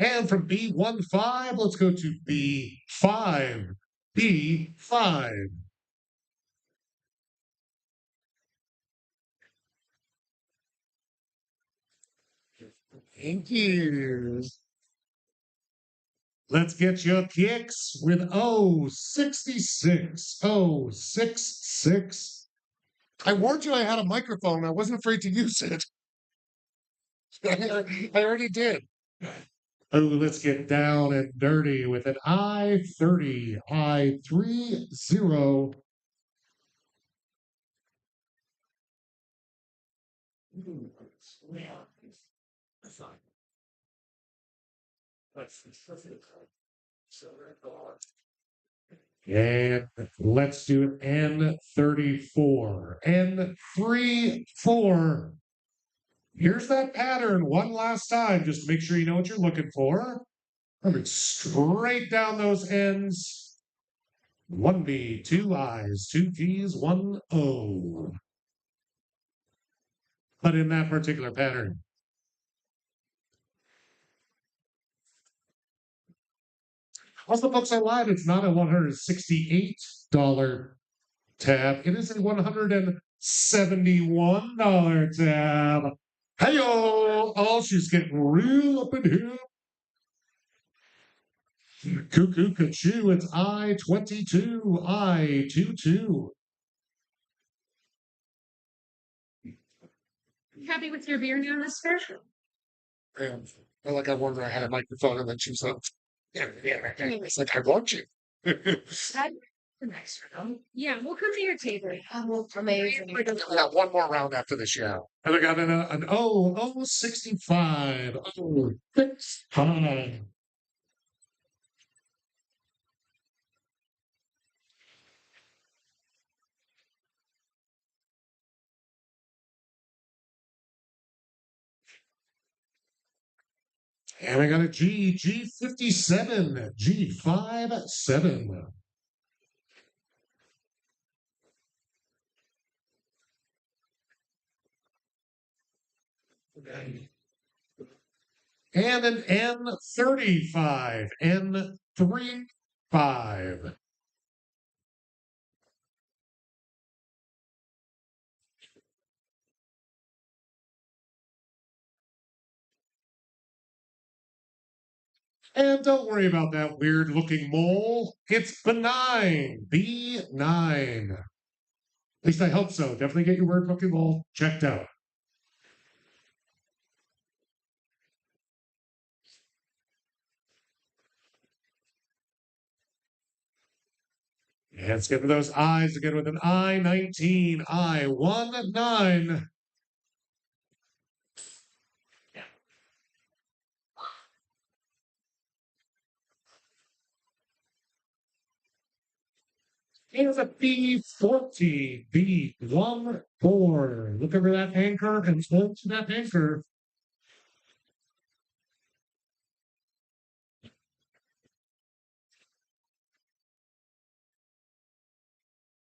And from B15, let's go to B5. B5. Thank you. Let's get your kicks with O66. O66. I warned you I had a microphone. I wasn't afraid to use it. I already did. Oh, let's get down and dirty with an I30. I30. And let's do an N34. N34. Here's that pattern one last time. Just make sure you know what you're looking for. Coming straight down those ends. 1B, 2 I's, 2 G's, 1 O. But in that particular pattern. Also, folks, I lied. It's not a $168 tab. It is a $171 tab. Hey-yo! Oh, she's getting real up in here. Cuckoo Cachoo, it's I-22. I-22. Happy with your beer now, mister? And I like I warned her I had a microphone, and then she was like, it's like, I want you. Yeah, we'll come to your table. Amazing. We got one more round after this, yeah. And we got an O65. O65. And we got a G57. G57. And an N35. N35. And don't worry about that weird looking mole. It's benign. B9. At least I hope so. Definitely get your weird looking mole checked out. And let's get to those I's again with an I-19. I-19. Here's a B40, B14. Look over that anchor and hold to that anchor.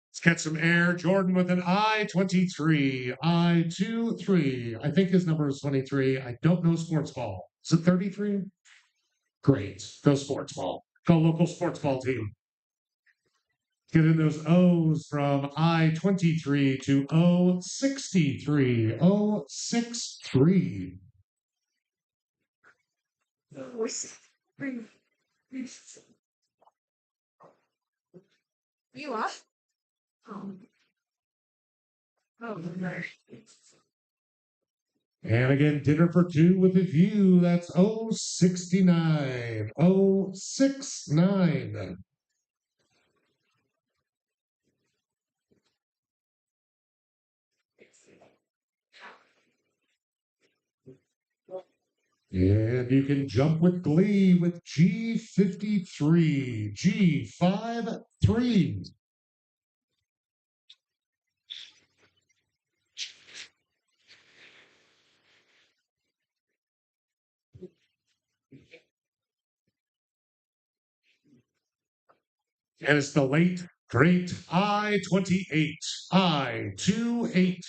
Let's get some air. Jordan with an I-23. I-23. I think his number is 23. I don't know sports ball. Is it 33? Great. Go sports ball. Go local sports ball team. Get in those O's from I-23 to O-63. O-63. You off? Oh, no. And again, dinner for two with a view. That's 069. 069. And you can jump with glee with G53. G53. And it's the late, great I-28. I-28.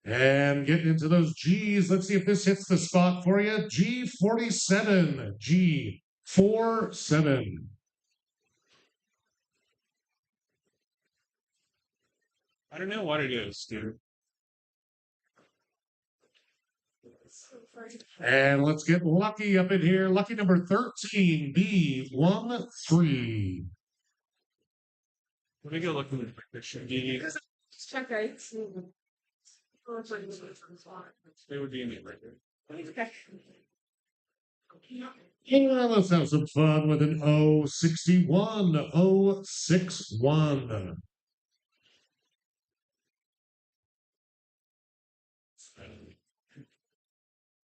And getting into those G's, let's see if this hits the spot for you. G47. G47. I don't know what it is, dude. And let's get lucky up in here. Lucky number 13, B13. Let me go look in the picture. Check right. They would be in it right there. Yeah, let's have some fun with an 061. 061.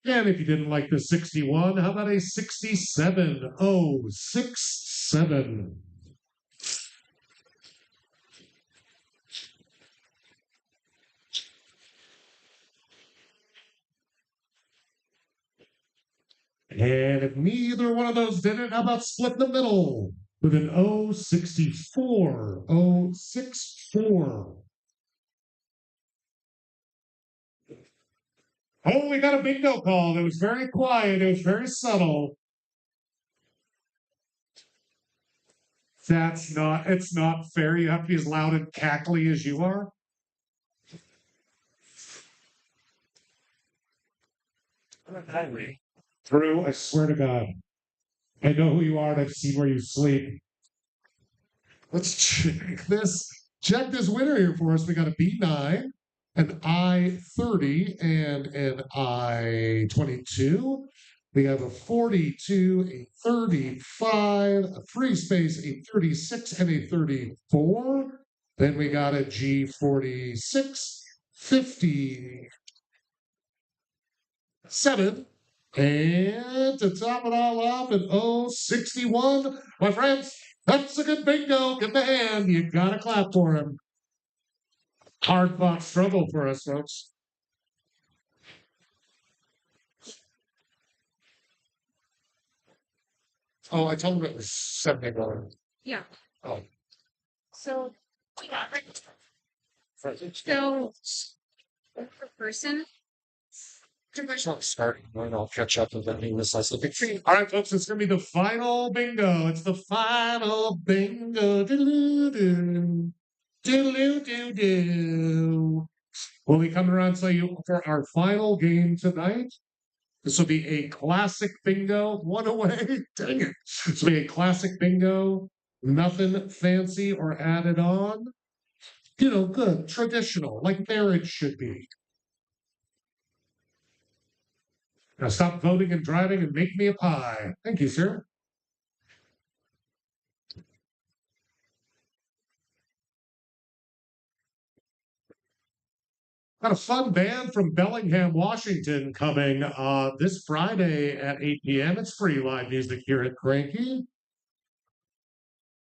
And if you didn't like the 61, how about a 67? 067. And if neither one of those did it, how about split the middle with an 064? 064. Oh, we got a bingo call. It was very quiet. It was very subtle. It's not fair. You have to be as loud and cackly as you are. Drew, I swear to God, I know who you are and I've seen where you sleep. Let's check this. Check this winner here for us. We got a B9, an I-30, and an I-22. We have a 42, a 35, a free space, a 36, and a 34. Then we got a G46, 57. And to top it all off at 061, my friends, that's a good bingo. Give him a hand. You got to clap for him. Hard fought struggle for us, folks. Oh, I told him it was $71. Yeah. Oh. So, For per person. it's not starting. I'll catch up with that in this last little bit. All right, folks, it's going to be the final bingo. It's the final bingo. Doodaloo-doo. Doodaloo-doo-doo. We'll be coming around to you for our final game tonight. This will be a classic bingo. One away. Dang it. This will be a classic bingo. Nothing fancy or added on. You know, good, traditional, like marriage should be. Now stop voting and driving and make me a pie. Thank you, sir. Got a fun band from Bellingham, Washington coming this Friday at 8 p.m. It's free live music here at Cranky.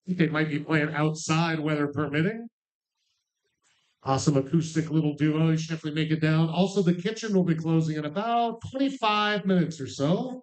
I think they might be playing outside, weather permitting. Awesome acoustic little duo. You should definitely make it down. Also, the kitchen will be closing in about 25 minutes or so.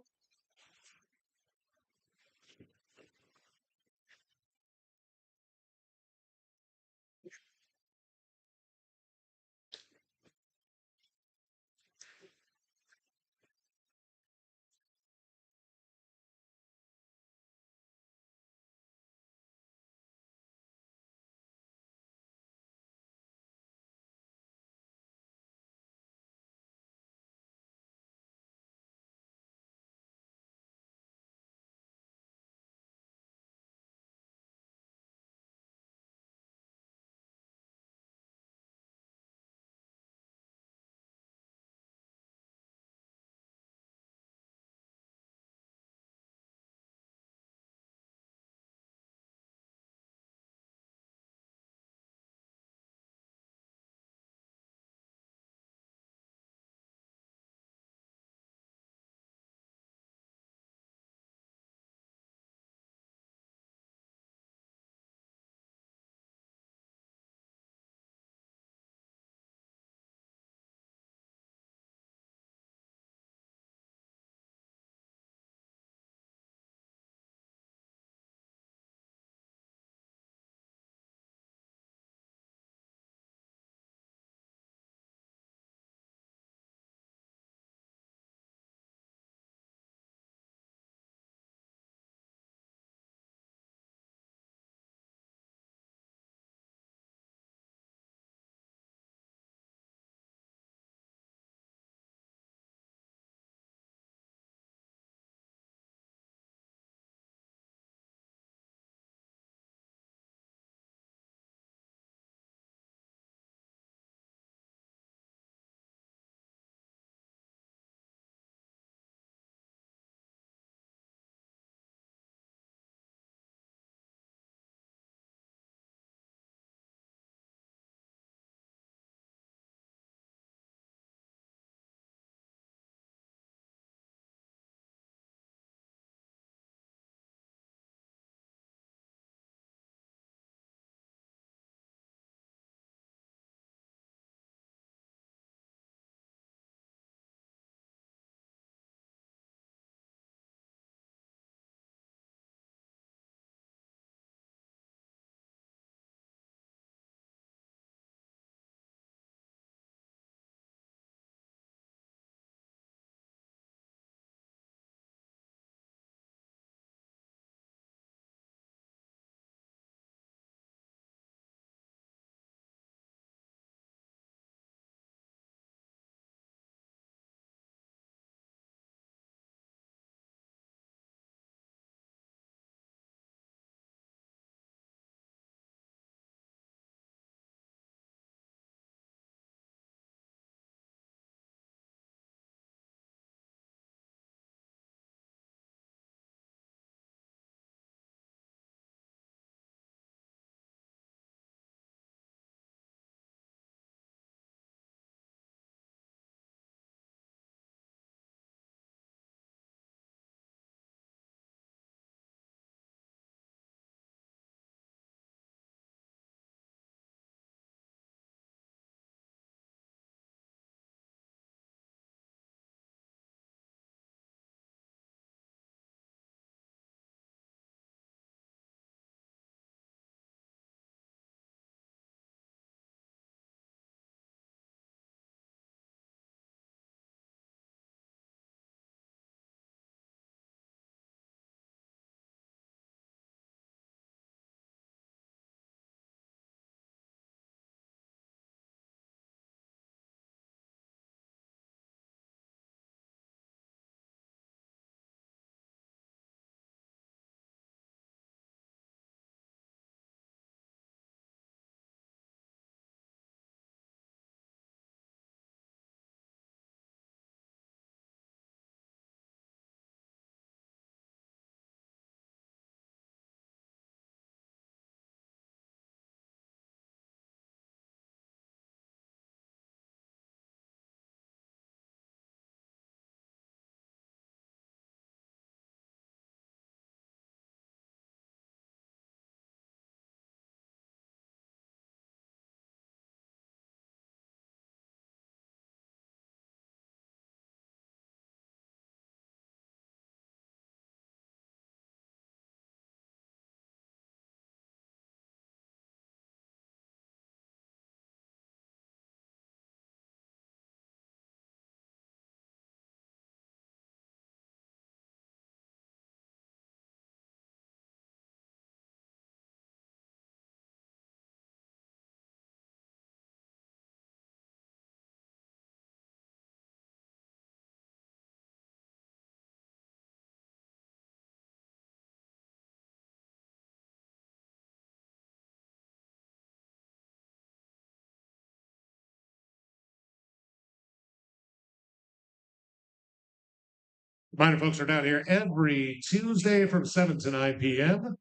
Minor folks are down here every Tuesday from 7 to 9 p.m.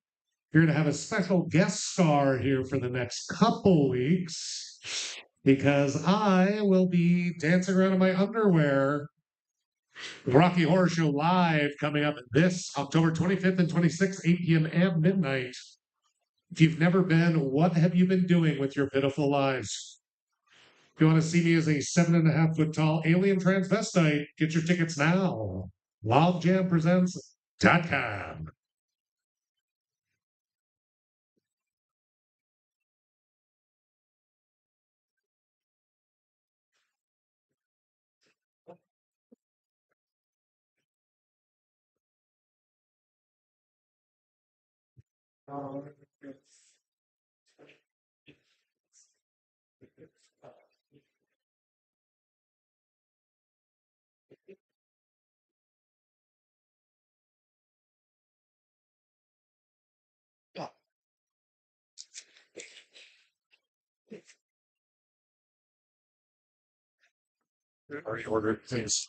You're going to have a special guest star here for the next couple weeks because I will be dancing around in my underwear. Rocky Horror Show Live coming up this October 25th and 26th, 8 p.m. and midnight. If you've never been, what have you been doing with your pitiful lives? If you want to see me as a 7.5 foot tall alien transvestite, get your tickets now. LoveJamPresents.com. Already ordered things.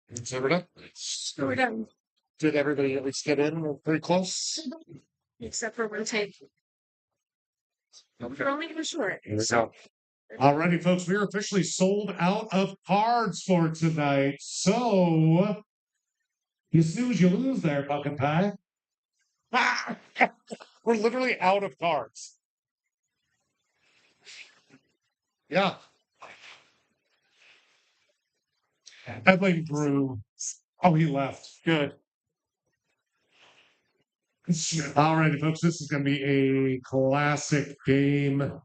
It's ever done. So we're done. Did everybody at least get in? We're pretty close. Except for one tape. Okay. We're only gonna short. Here we go. Alrighty, folks, we are officially sold out of cards for tonight. So, you snooze, you lose there, Pumpkin Pie. We're literally out of cards. Yeah. I blame Brew. Oh, he left. Good. Alrighty, folks, this is going to be a classic game.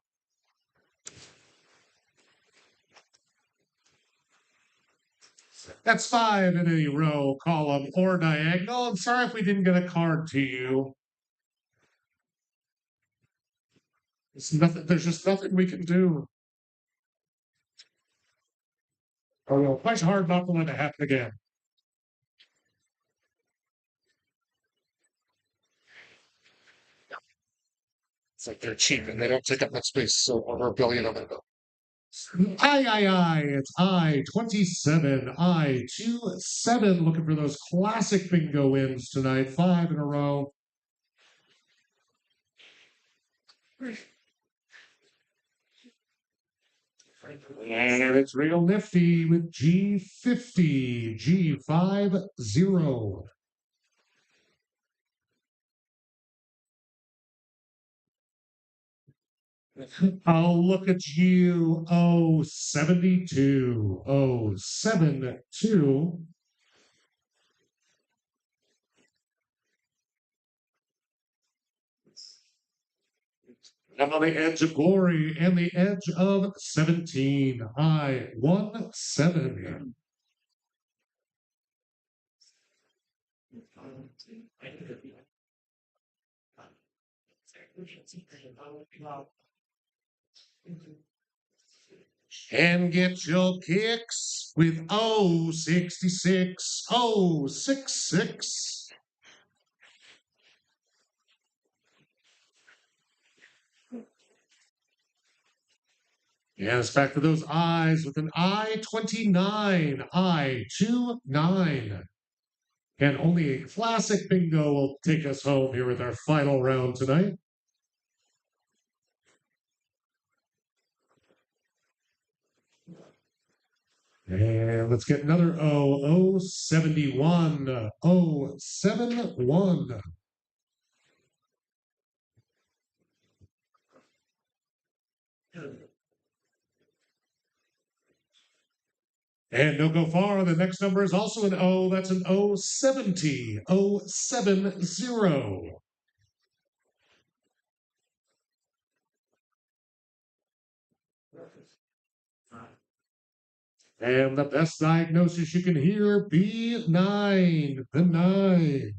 That's 5 in any row, column, or diagonal. I'm sorry if we didn't get a card to you. There's just nothing we can do. Oh, we'll push hard not to let it happen again. It's like they're cheap and they don't take up much space, so over a billion of it. Aye. It's I-27, I-27. Looking for those classic bingo wins tonight. 5 in a row. And it's real nifty with G50, G50. I'll look at you. 072. 072. I'm on the edge of glory and the edge of 17. I-17. And get your kicks with 066, 066. Yes, back to those eyes with an I-29, I-29. And only a classic bingo will take us home here with our final round tonight. And let's get another 071, 071. And don't go far. The next number is also an O. That's an 070, 070. And the best diagnosis you can hear, B9, the 9.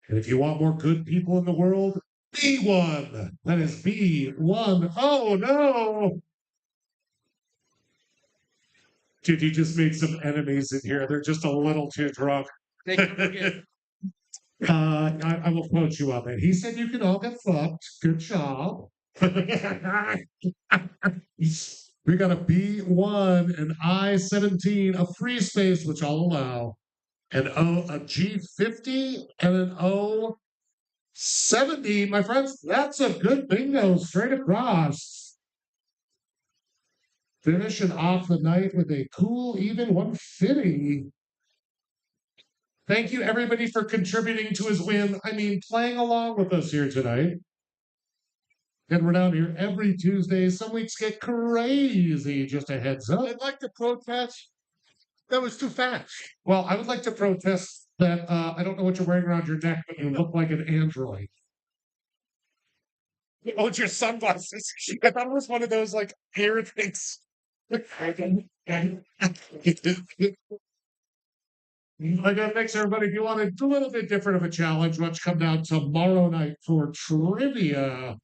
And if you want more good people in the world, be one. That is B1. Oh, no. Dude, you just made some enemies in here. They're just a little too drunk. They can forget. I will quote you on that. He said you can all get fucked. Good job. We got a B1, an I-17, a free space, which I'll allow, a G50, and an O70. My friends, that's a good bingo straight across. Finishing off the night with a cool, even 150. Thank you, everybody, for contributing to his win. I mean, playing along with us here tonight. And we're down here every Tuesday. Some weeks get crazy, just a heads up. I'd like to protest. That was too fast. Well, I would like to protest that I don't know what you're wearing around your neck, but you look like an android. Oh, it's your sunglasses. I thought it was one of those like hair things. Again, thanks everybody. If you want a little bit different of a challenge, let's come down tomorrow night for trivia.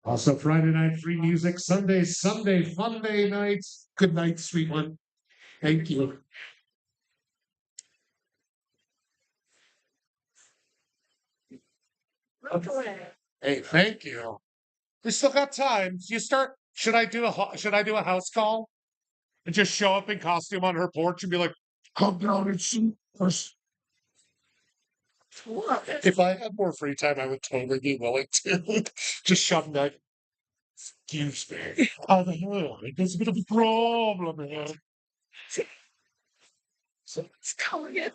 Also, Friday night free music, Sunday fun day nights. Good night, sweet one. Thank you. Okay. Hey, thank you. We still got time. You start. Should I do a house call and just show up in costume on her porch and be like, "Come down and see us." What? If I had more free time, I would totally be willing to just shove that. Excuse me. Oh, the hell? There's a bit of a problem here. So it's coming in.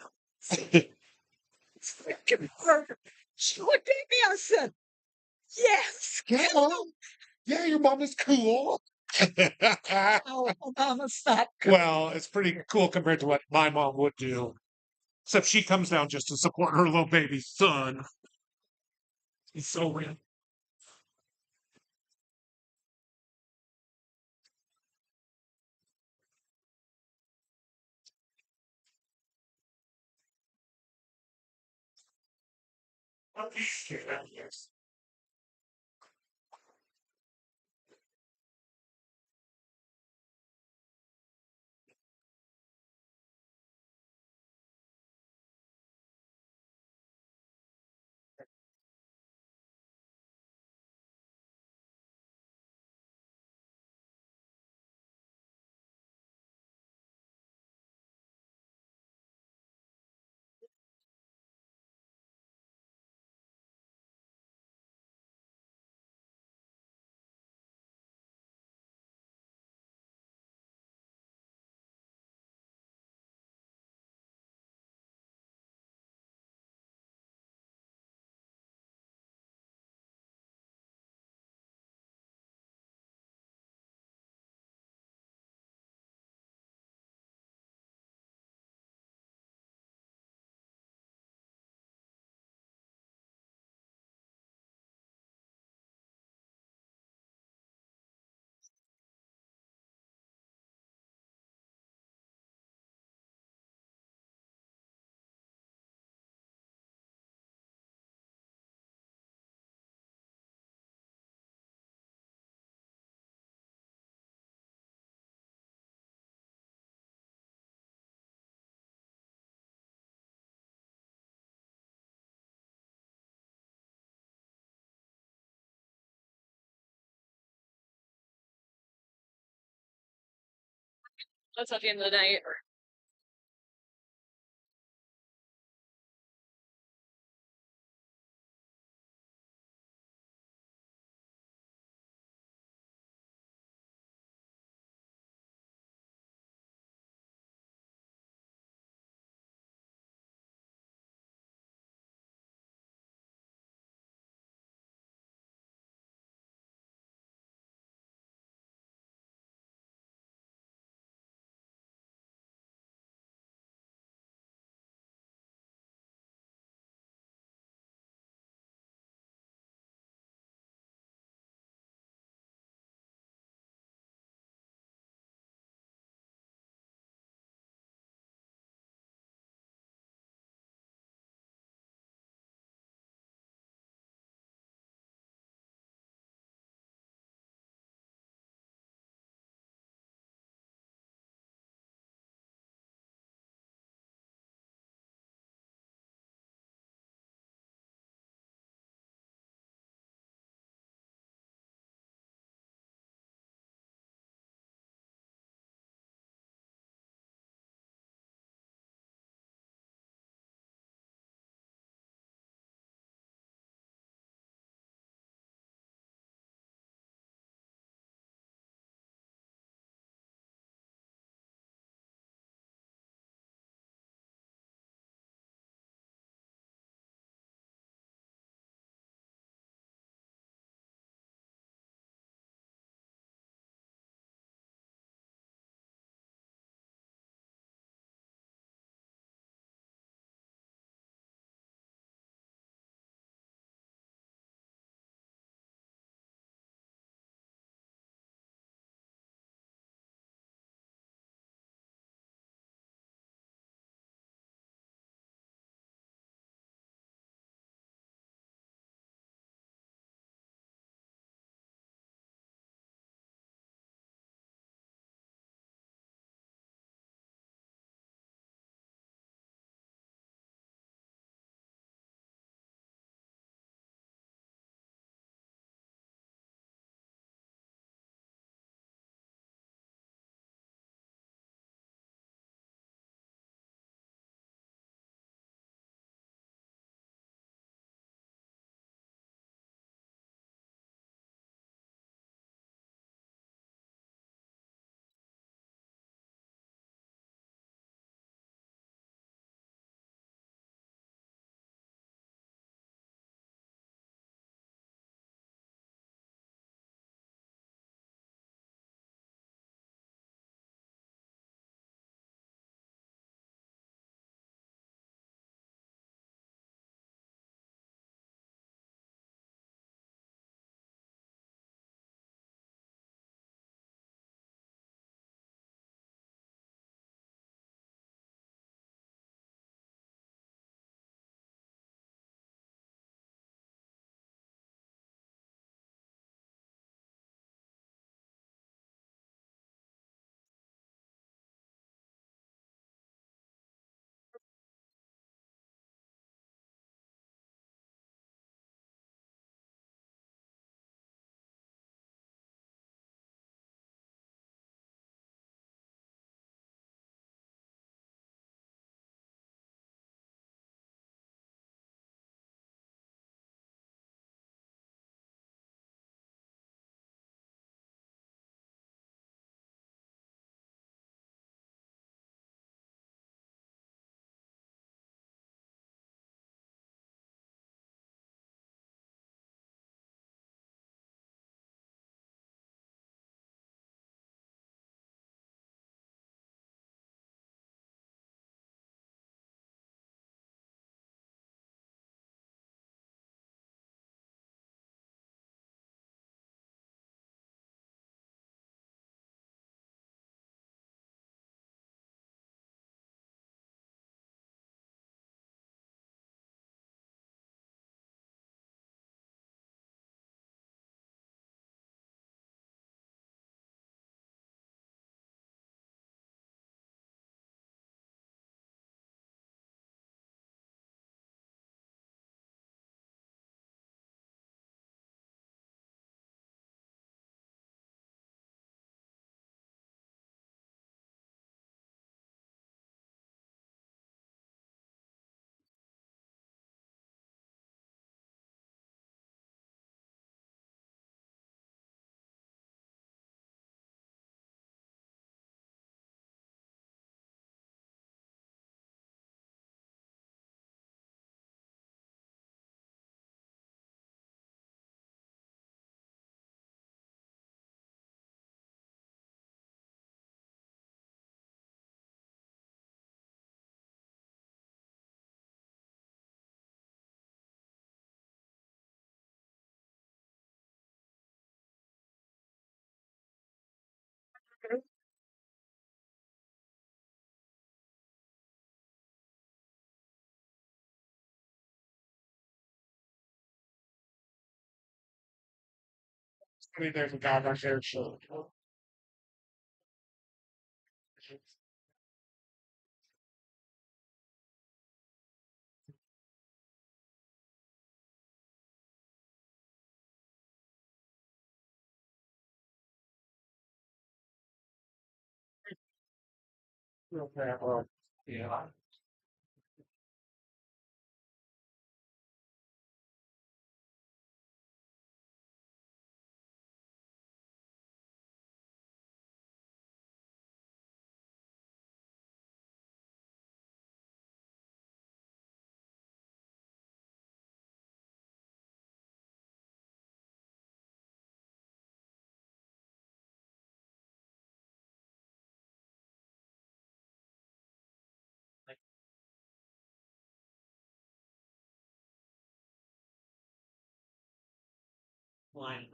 It's freaking perfect. She looked at me. I said, "Yes." Yeah, yeah, your mom is cool. Oh, Mama's not good. Well, it's pretty cool compared to what my mom would do. Except she comes down just to support her little baby son. He's so weird. Yes. That's at the end of the night. I mean, there's a guy back there. So. Okay, well, yeah. Line.